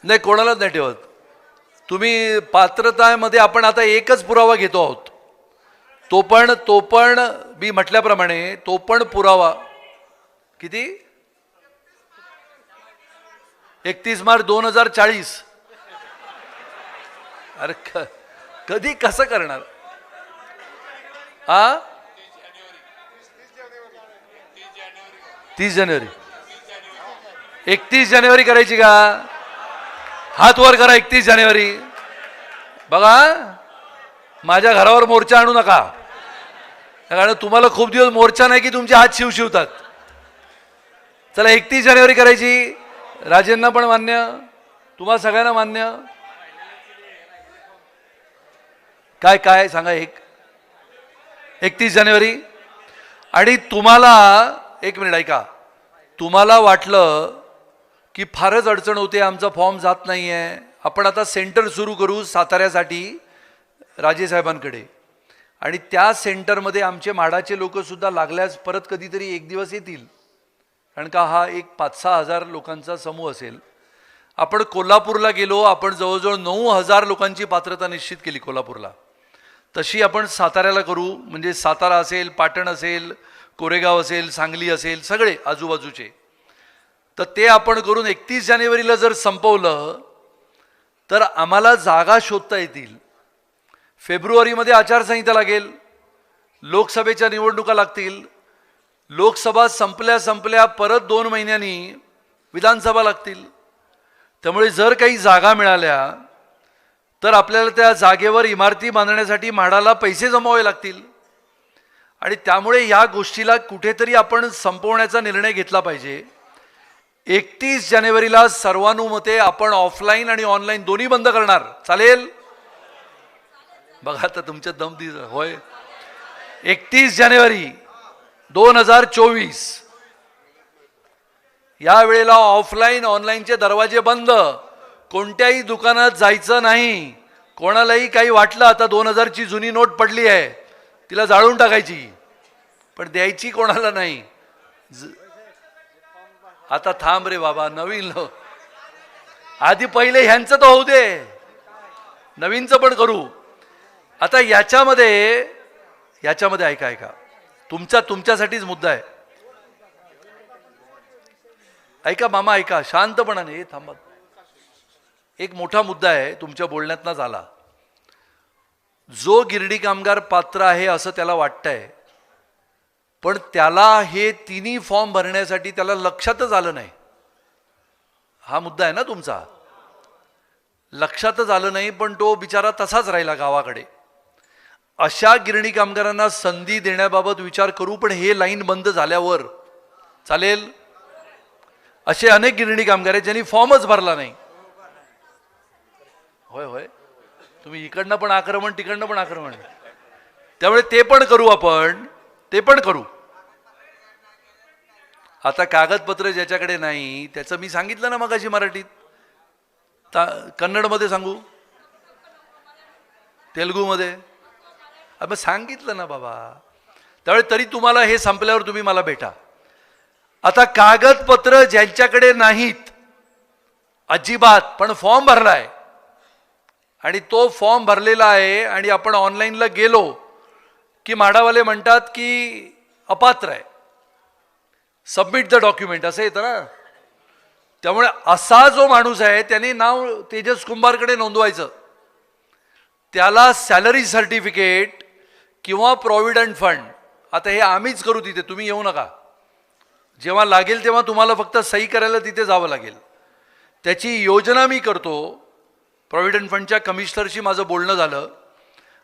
नाही, कोणालाच नाही ठेवत. तुम्ही पात्रतामध्ये आपण आता एकच पुरावा घेतो आहोत, तो पण मी म्हटल्याप्रमाणे तो पण पुरावा किती 31 मार्च 2040. अरे कधी कसं करणार हा. 30 जानेवारी 31 जानेवारी करायची का. हात वर करा. 31 जानेवारी. बघा, माझ्या घरावर मोर्चा आणू नका, कारण तुम्हाला खूप दिवस मोर्चा नाही की तुमचे हात शिवतात. चला 31 जानेवारी करायची. राजेंना पण मान्य, तुम्हाला सगळ्यांना मान्य. काय काय सांगा. 31 जानेवारी. आणि तुम्हाला एक मिनिट ऐका, तुम्हाला वाटलं की फारच अडचण होते, आमचा फॉर्म जात नाही आहे, आपण आता सेंटर सुरू करू साताऱ्यासाठी राजेसाहेबांकडे, आणि त्या सेंटरमध्ये आमचे म्हाडाचे लोकसुद्धा लागल्यास परत कधीतरी एक दिवस येतील, कारण का हा एक 5-6 हजार लोकांचा समूह असेल. आपण कोल्हापूरला गेलो, आपण जवळजवळ 9,000 लोकांची पात्रता निश्चित केली कोल्हापूरला. तशी आपण साताऱ्याला करू, म्हणजे सातारा असेल, पाटण असेल, कोरेगाव असेल, सांगली असेल, सगळे आजूबाजूचे. तर ते आपण करून 31 जानेवारीला जर संपवलं तर आम्हाला जागा शोधता येतील. फेब्रुवारीमध्ये आचारसंहिता लागेल, लोकसभेच्या निवडणुका लागतील, लोकसभा संपल्या परत 2 महिन्यांनी विधानसभा लागतील. त्यामुळे जर काही जागा मिळाल्या तर आपल्याला त्या जागेवर इमारती बांधण्यासाठी म्हाडाला पैसे जमवावे लागतील. आणि त्यामुळे या गोष्टीला कुठेतरी आपण संपवण्याचा निर्णय घेतला पाहिजे. 31 जानेवारीला सर्वानुमते आपण ऑफलाईन आणि ऑनलाईन दोन्ही बंद करणार. चालेल. बघा आता तुमच्या दमदी होय. 31 जानेवारी 2024 या वेळेला ऑफलाईन ऑनलाईनचे दरवाजे बंद, कोणत्याही दुकानात जायचं नाही. कोणालाही काही वाटलं आता 2000ची जुनी नोट पडली आहे, तिला जाळून टाकायची, पण द्यायची कोणाला नाही. आता थांब रे बाबा, नवीन आधी पहिले ह्यांचं तर होऊ दे, नवीनचं पण करू. आता याच्यामध्ये ऐका, तुमच्यासाठीच मुद्दा आहे. ऐका मामा, ऐका शांतपणाने. थांबा, एक मोठा मुद्दा आहे तुमच्या बोलण्यातनंच आला. जो गिरणी कामगार पात्र आहे असं त्याला वाटतंय, पण त्याला हे तिन्ही फॉर्म भरण्यासाठी त्याला लक्षातच आलं नाही. हा मुद्दा आहे ना तुमचा, लक्षातच आलं नाही, पण तो बिचारा तसाच राहिला गावाकडे. अशा गिरणी कामगारांना संधी देण्याबाबत विचार करू, पण हे लाईन बंद झाल्यावर चालेल. असे अनेक गिरणी कामगार आहेत ज्यांनी फॉर्मच भरला नाही. होय होय, तुम्ही इकडनं पण आक्रमण, तिकडनं पण आक्रमण. त्यामुळे ते पण करू आपण, ते पण करू. आता कागदपत्र ज्याच्याकडे नाही त्याचं मी सांगितलं ना मगाशी मराठीत, कन्नडमध्ये सांगू, तेलुगूमध्ये, आपण सांगितलं ना बाबा. त्यामुळे तरी तुम्हाला हे संपल्यावर तुम्ही मला भेटा. आता कागदपत्र ज्यांच्याकडे नाहीत अजिबात, पण फॉर्म भरलाय आणि तो फॉर्म भरलेला आहे आणि आपण ऑनलाईनला गेलो की म्हाडावाले म्हणतात की अपात्र आहे, सबमिट द डॉक्युमेंट असं येतं ना. त्यामुळे असा जो माणूस आहे त्याने नाव तेजस कुंभारकडे नोंदवायचं, त्याला सॅलरी सर्टिफिकेट किंवा प्रॉव्हिडंट फंड. आता हे आम्हीच करू, तिथे तुम्ही येऊ नका. जेव्हा लागेल तेव्हा तुम्हाला फक्त सही करायला तिथे जावं लागेल. त्याची योजना मी करतो. प्रॉव्हिडंट फंडच्या कमिशनरशी माझं बोलणं झालं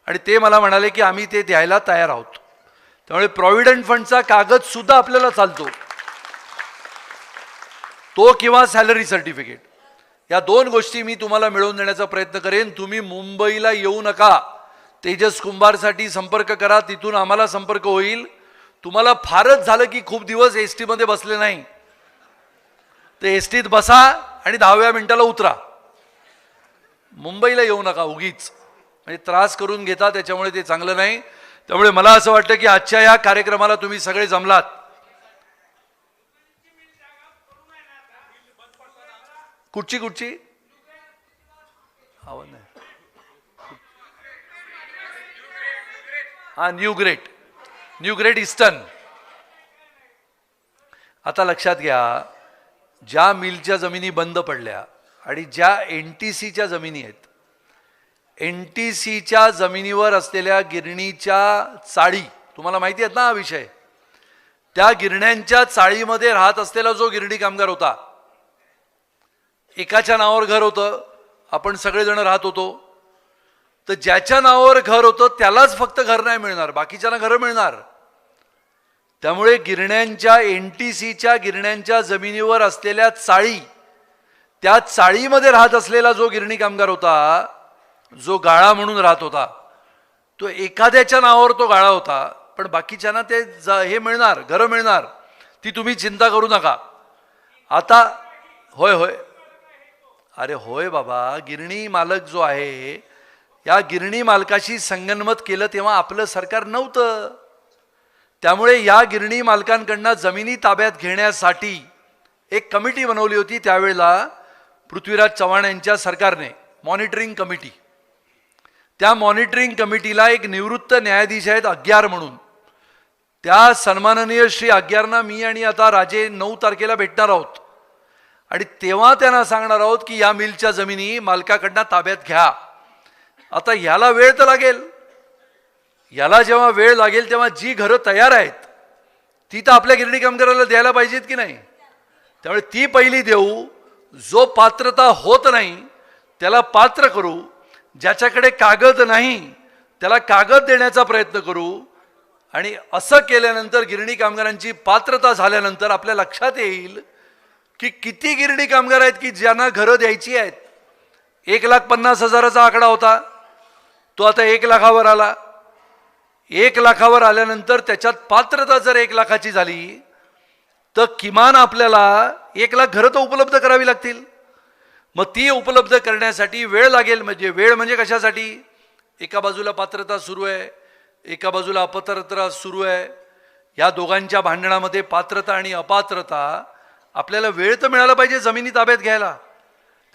आणि ते मला म्हणाले की आम्ही ते द्यायला तयार आहोत. त्यामुळे प्रॉव्हिडंट फंडचा कागद सुद्धा आपल्याला चालतो. तो किंवा सॅलरी सर्टिफिकेट, या 2 गोष्टी मी तुम्हाला मिळवून देण्याचा प्रयत्न करेन. तुम्ही मुंबईला येऊ नका, तेजस कुंभारसाठी संपर्क करा, तिथून आम्हाला संपर्क होईल. तुम्हाला फारच झालं की खूप दिवस एस टीमध्ये बसले नाही, तर एस टीत बसा आणि 10व्या मिनिटाला उतरा. मुंबईला येऊ नका उगीच, म्हणजे त्रास करून घेता, त्याच्यामुळे ते चांगलं नाही. त्यामुळे मला असं वाटतं की आजच्या या कार्यक्रमाला तुम्ही सगळे जमलात. कुठची आवाज नाही. हा, न्यू ग्रेट ईस्टर्न. आता लक्षात घ्या, ज्या मिलच्या जमिनी बंद पडल्या आणि ज्या NTCच्या जमिनी आहेत, NTCच्या जमिनीवर असलेल्या गिरणीच्या चाळी, तुम्हाला माहिती आहेत ना हा विषय, त्या गिरण्यांच्या चाळीमध्ये राहत असलेला जो गिरणी कामगार होता, एकाच्या नावावर घर होतं, आपण सगळेजण राहत होतो, तर ज्याच्या नावावर घर होतं त्यालाच फक्त घर नाही मिळणार, बाकीच्यांना घरं मिळणार. त्यामुळे गिरण्यांच्या NTCच्या गिरण्यांच्या जमिनीवर असलेल्या चाळी, त्या चाळीमध्ये राहत असलेला जो गिरणी कामगार होता, जो गाळा म्हणून राहत होता, तो एखाद्याच्या नावावर तो गाळा होता, पण बाकीच्यांना ते हे मिळणार, घरं मिळणार. ती तुम्ही चिंता करू नका. आता होय अरे होय बाबा, गिरणी मालक जो आहे, या गिरणी मालकाशी संगनमत केलं तेव्हा आपलं सरकार नव्हतं. त्यामुळे या गिरणी मालकांकडनं जमिनी ताब्यात घेण्यासाठी एक कमिटी बनवली होती त्यावेळेला पृथ्वीराज चव्हाण यांच्या सरकारने, मॉनिटरिंग कमिटी. त्या मॉनिटरिंग कमिटीला एक निवृत्त न्यायाधीश आहेत अग्यार म्हणून. त्या सन्माननीय श्री अग्यारना मी आणि आता राजे 9 तारखेला भेटणार आहोत आणि तेव्हा त्यांना सांगणार आहोत की या मिलच्या जमिनी मालकाकडनं ताब्यात घ्या. आता याला वेळ तर लागेल. याला जेव्हा वेळ लागेल तेव्हा जी घरं तयार आहेत ती तर आपल्या गिरणी कामगाराला द्यायला पाहिजेत की नाही. त्यामुळे ती पहिली देऊ. जो पात्रता होत नाही त्याला पात्र करू. ज्याच्याकडे कागद नाही त्याला कागद देण्याचा प्रयत्न करू. आणि असं केल्यानंतर गिरणी कामगारांची पात्रता झाल्यानंतर आपल्या लक्षात येईल की किती गिरणी कामगार आहेत की ज्यांना घरं द्यायची आहेत. 1,50,000चा आकडा होता, तो आता 1 लाखावर आला. 1 लाखावर आल्यानंतर त्याच्यात पात्रता जर 1 लाखाची झाली तर किमान आपल्याला 1 लाख घरं तर उपलब्ध करावी लागतील. मग ती उपलब्ध करण्यासाठी वेळ लागेल. वेळ म्हणजे कशासाठी? एका बाजूला पात्रता सुरू आहे, एका बाजूला अपात्रता सुरू आहे. या दोघांच्या भांडणामध्ये पात्रता आणि अपात्रता, आपल्याला वेळ तर मिळाला पाहिजे जमिनी ताब्यात घ्यायला.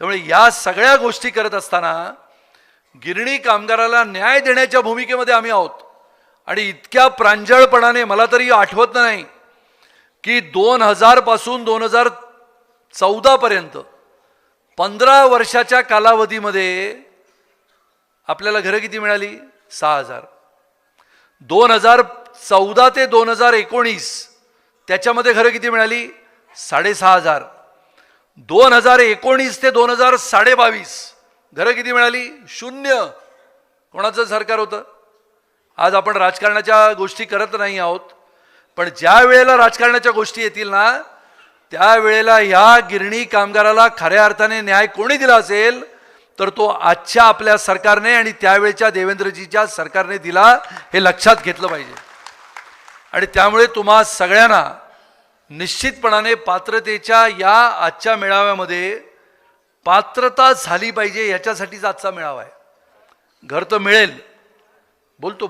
त्यामुळे या सगळ्या गोष्टी करत असताना गिरणी कामगाराला न्याय देण्याच्या भूमिकेमध्ये आम्ही आहोत. आणि इतक्या प्रांजळपणाने मला तरी आठवत नाही की 2000 पासून 2014 पर्यंत 15 वर्षाच्या कालावधीमध्ये आपल्याला घरं किती मिळाली? 6000. 2014 ते 2019 त्याच्यामध्ये घरं किती मिळाली? 6500. 2019 ते 2022 घरं किती मिळाली? 0. कोणाचं सरकार होतं? आज आपण राजकारणाच्या गोष्टी करत नाही आहोत, पण ज्या वेळेला राजकारणाच्या गोष्टी येतील ना, त्यावेळेला या गिरणी कामगाराला खऱ्या अर्थाने न्याय कोणी दिला असेल तर तो आजच्या आपल्या सरकारने आणि त्यावेळेच्या देवेंद्रजीच्या सरकारने दिला, हे लक्षात घेतलं पाहिजे. आणि त्यामुळे तुम्हा सगळ्यांना निश्चितपणाने पात्रतेच्या या आजच्या मेळाव्यामध्ये पात्रता झाली पाहिजे, याच्यासाठीच आजचा मेळावा आहे. घर तर मिळेल, बोलतो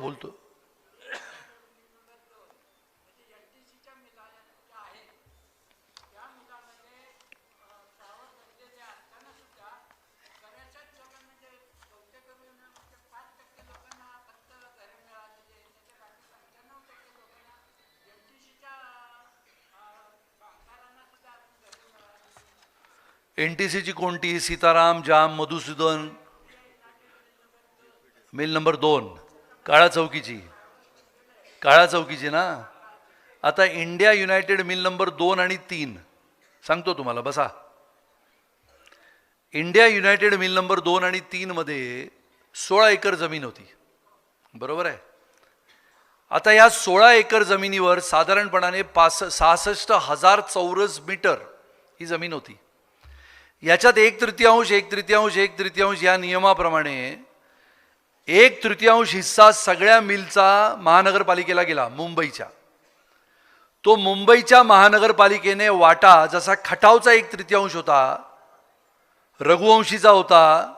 NTCची कोणती? सीताराम, जाम, मधुसूदन, मिल नंबर 2 काळा चौकीची ना. आता इंडिया युनायटेड मिल नंबर 2 आणि 3 सांगतो तुम्हाला, बसा. इंडिया युनायटेड मिल नंबर 2 आणि 3 मध्ये 16 एकर जमीन होती, बरोबर आहे. आता या 16 एकर जमिनीवर साधारणपणाने 66,000 चौरस मीटर ही जमीन होती. याच्यात 1/3, 1/3, 1/3 या नियमाप्रमाणे 1/3 हिस्सा सगळ्या मिलचा महानगरपालिकेला गेला मुंबईच्या. तो मुंबईच्या महानगरपालिकेने वाटा जसा खटावचा 1/3 होता, रघुवंशीचा होता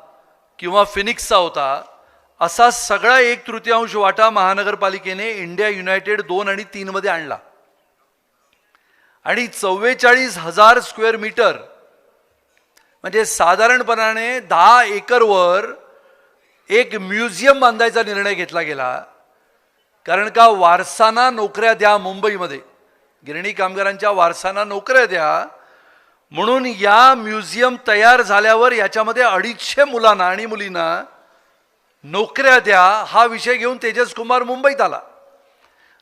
किंवा फिनिक्सचा होता, असा सगळा 1/3 वाटा महानगरपालिकेने इंडिया युनायटेड 2 आणि 3 मध्ये आणला आणि 44,000 स्क्वेअर मीटर म्हणजे साधारणपणाने 10 एकरवर एक म्युझियम बांधायचा निर्णय घेतला गेला. कारण का वारसांना नोकऱ्या द्या, मुंबईमध्ये गिरणी कामगारांच्या वारसांना नोकऱ्या द्या म्हणून या म्युझियम तयार झाल्यावर याच्यामध्ये 250 मुलांना आणि मुलींना नोकऱ्या द्या हा विषय घेऊन तेजस कुमार मुंबईत आला.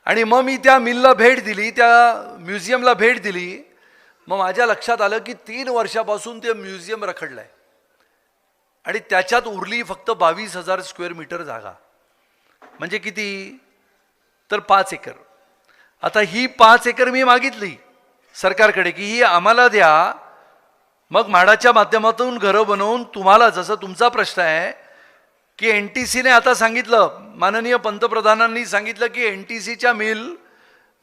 आणि मग मी त्या मिलला भेट दिली, त्या म्युझियमला भेट दिली. मग माझ्या लक्षात आलं की 3 वर्षापासून ते म्युझियम रखडलंय आणि त्याच्यात उरली फक्त 22,000 स्क्वेअर मीटर जागा. म्हणजे किती? तर 5 एकर. आता ही 5 एकर मी मागितली सरकारकडे की ही आम्हाला द्या, मग म्हाडाच्या माध्यमातून घरं बनवून तुम्हाला, जसं तुमचा प्रश्न आहे की NTCने आता सांगितलं, माननीय पंतप्रधानांनी सांगितलं की NTCच्या मिल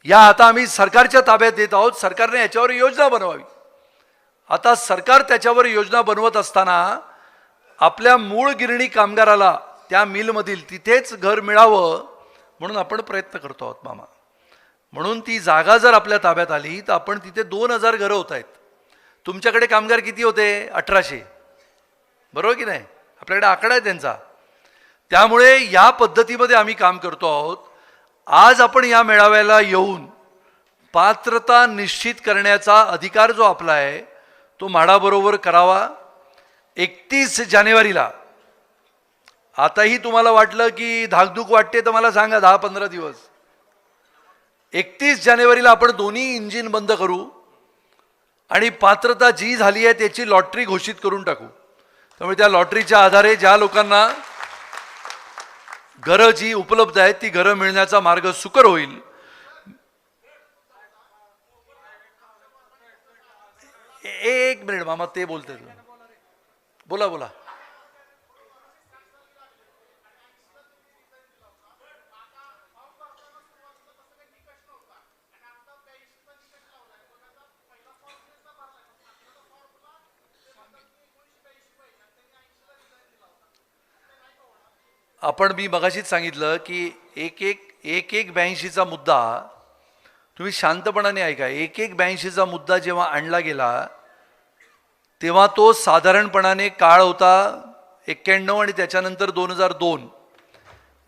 या आता आम्ही सरकारच्या ताब्यात देत आहोत, सरकारने याच्यावर योजना बनवावी. आता सरकार त्याच्यावर योजना बनवत असताना आपल्या मूळ गिरणी कामगाराला त्या मिलमधील तिथेच घर मिळावं म्हणून आपण प्रयत्न करतो आहोत मामा. म्हणून ती जागा जर आपल्या ताब्यात आली तर आपण तिथे 2,000 घरं होत आहेत. तुमच्याकडे कामगार किती होते? 1,800, बरोबर की नाही? आपल्याकडे आकडा आहे त्यांचा. त्यामुळे या पद्धतीमध्ये आम्ही काम करतो आहोत. आज आपण या मेळाव्याला येऊन पात्रता निश्चित करण्याचा अधिकार जो आपला आहे तो म्हाडाबरोबर करावा. 31 जानेवारीला, आताही तुम्हाला वाटलं की धाकधूक वाटते तर मला सांगा, 10-15 दिवस, 31 जानेवारीला आपण दोन्ही इंजिन बंद करू आणि पात्रता जी झाली आहे त्याची लॉटरी घोषित करून टाकू. त्यामुळे त्या लॉटरीच्या आधारे ज्या लोकांना घरं जी उपलब्ध आहेत ती घरं मिळण्याचा मार्ग सुकर होईल. एक मिनिट मामा, ते बोलते, बोला बोला. आपण मी मगाशीच सांगितलं की एक 82चा मुद्दा तुम्ही शांतपणाने ऐका. 82चा मुद्दा जेव्हा आणला गेला तेव्हा तो साधारणपणाने काळ होता 91 आणि त्याच्यानंतर 2002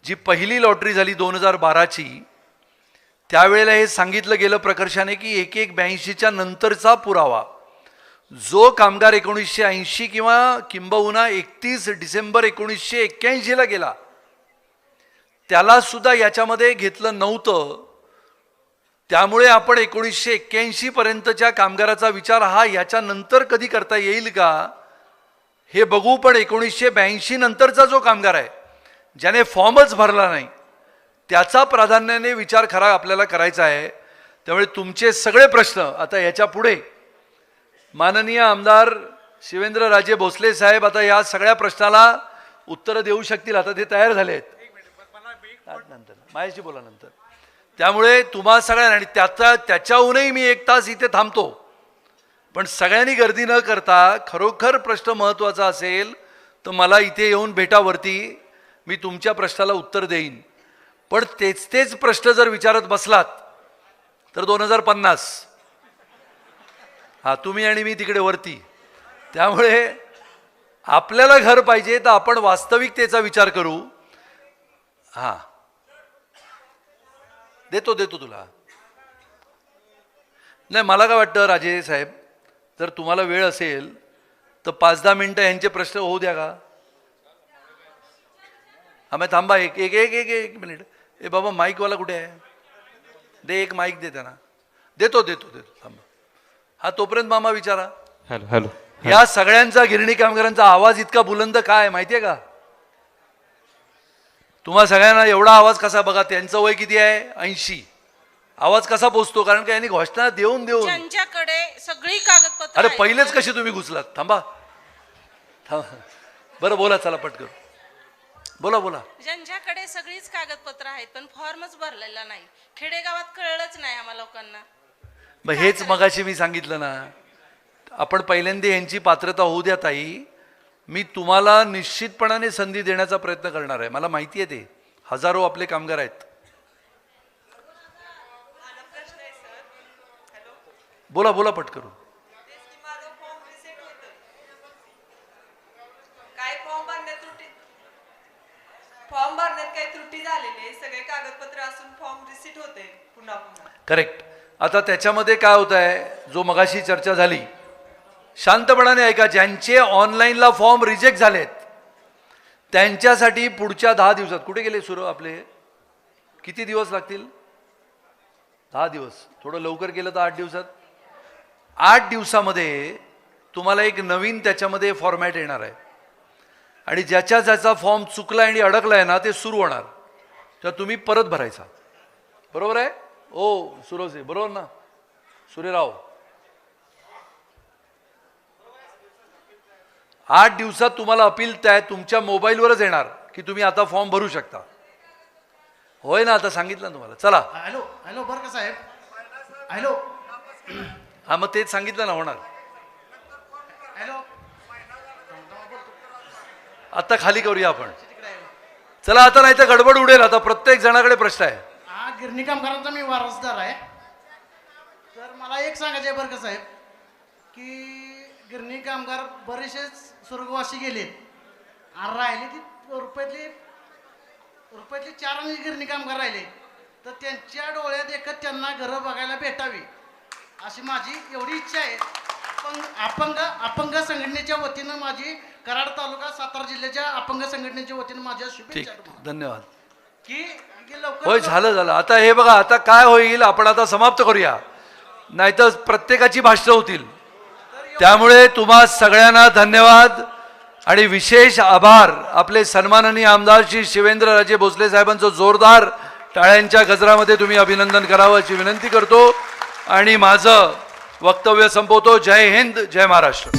जी पहिली लॉटरी झाली 2012ची. त्यावेळेला हे सांगितलं गेलं प्रकर्षाने की 82च्या नंतरचा पुरावा जो कामगार 1980 किंवा किंबहुना 31 डिसेंबर 1981ला गेला त्याला सुद्धा याच्यामध्ये घेतलं नव्हतं. त्यामुळे आपण 1981 पर्यंतच्या कामगाराचा विचार हा याच्यानंतर कधी करता येईल का हे बघू. पण 1982 नंतरचा जो कामगार आहे ज्याने फॉर्मच भरला नाही त्याचा प्राधान्याने विचार खरा आपल्याला करायचा आहे. त्यामुळे तुमचे सगळे प्रश्न आता याच्या पुढे माननीय आमदार शिवेंद्रराजे भोसले साहेब आता या सगळ्या प्रश्नाला उत्तरं देऊ शकतील. आता ते तयार झाले आहेत. नंतर माझ्याशी बोला नंतर. त्यामुळे तुम्हा सगळ्यांना, आणि त्याच्याहूनही मी 1 तास इथे थांबतो, पण सगळ्यांनी गर्दी न करता खरोखर प्रश्न महत्त्वाचा असेल तर मला इथे येऊन भेटावरती मी तुमच्या प्रश्नाला उत्तर देईन. पण तेच प्रश्न जर विचारत बसलात तर 2050 तुम्ही आणि मी तिकडे वरती. त्यामुळे आपल्याला घर पाहिजे तर आपण वास्तविकतेचा विचार करू. देतो तुला. नाही, मला काय वाटतं राजे साहेब, जर तुम्हाला वेळ असेल तर 5-10 मिनिटं यांचे प्रश्न होऊ द्या का? मग थांबा एक मिनिट. ए बाबा, माईकवाला कुठे आहे? दे, एक माईक दे त्यांना. देतो थांबा. तोपर्यंत मामा विचारा. हॅलो. या सगळ्यांचा गिरणी कामगारांचा आवाज इतका बुलंद काय माहितीये का? तुम्हा सगळ्यांना एवढा आवाज कसा? बघा, त्यांचं वय किती आहे? 80. आवाज कसा पोचतो? कारण का यांनी घोषणा देऊन देऊन ज्यांच्याकडे सगळी कागदपत्र अरे आहेत, पहिलेच कसे तुम्ही घुसलात? थांबा थांबा, बरं बोला, चला पटकन बोला बोला. ज्यांच्याकडे सगळीच कागदपत्र आहेत पण फॉर्मच भरलेला नाही, खेडेगावात कळलंच नाही आम्हा लोकांना. मग हेच मगाशी मी सांगितलं ना, आपण पहिल्यांदा यांची पात्रता होऊ द्या ताई. मी तुम्हाला निश्चितपणाने संधी देण्याचा प्रयत्न करणार आहे. मला माहिती आहे ते हजारो आपले कामगार आहेत. बोला बोला पटकन. काय फॉर्म भरण्यात काही त्रुटी झालेली आहे, सगळे कागदपत्र असून फॉर्म रिसीट होते पुन्हा पुन्हा. करेक्ट. आता त्याच्यामध्ये काय होत आहे, जो मगाशी चर्चा झाली, शांतपणाने ऐका. ज्यांचे ऑनलाईनला फॉर्म रिजेक्ट झालेत त्यांच्यासाठी पुढच्या 10 दिवसात, कुठे गेले सुरू आपले, किती दिवस लागतील? 10 दिवस. थोडं लवकर केलं तर 8 दिवसात. 8 दिवसामध्ये तुम्हाला एक नवीन त्याच्यामध्ये फॉर्मॅट येणार आहे आणि ज्याचा फॉर्म चुकला आणि अडकला आहे ना, ते सुरू होणार. तर तुम्ही परत भरायचा. बरोबर आहे? ओ सुरज, बरोबर ना सूर्यराव? 8 दिवसात तुम्हाला अपील तुमच्या मोबाईलवरच येणार की तुम्ही आता फॉर्म भरू शकता. होय ना? आता सांगितलं तुम्हाला. चला. हॅलो हॅलो, बरं का साहेब? हॅलो हा, मग तेच सांगितलं ना, होणार. हॅलो, आता खाली करूया आपण. चला आता, नाही तर गडबड उडेल. आता प्रत्येक जणाकडे प्रश्न आहे. हा गिरणी कामगारांचा मी वारसदार आहे. तर मला एक सांगायचं आहे बरं का साहेब, की गिरणी कामगार बरेचसेच स्वर्गवासी गेलेत आणि राहिले ती रुपयातले 4 आणि गिरणी कामगार राहिले. तर त्यांच्या डोळ्यात एकच त्यांना घरं बघायला भेटावी अशी माझी एवढी इच्छा आहे. पण अपंग संघटनेच्या वतीनं माझी कराड तालुका सातारा जिल्ह्याच्या अपंग संघटनेच्या वतीनं माझ्या शुभेच्छा. धन्यवाद. की लवकर होय, झालं. आता हे बघा, आता काय होईल, आपण आता समाप्त करूया, नाहीतर प्रत्येकाची भाषणं होतील. त्यामुळे तुम्हा सगळ्यांना धन्यवाद आणि विशेष आभार. आपले सन्माननीय आमदार श्री शिवेंद्रराजे भोसले साहेबांचं जोरदार टाळ्यांच्या गजरामध्ये तुम्ही अभिनंदन करावं अशी विनंती करतो आणि माझं वक्तव्य संपवतो. जय हिंद, जय महाराष्ट्र.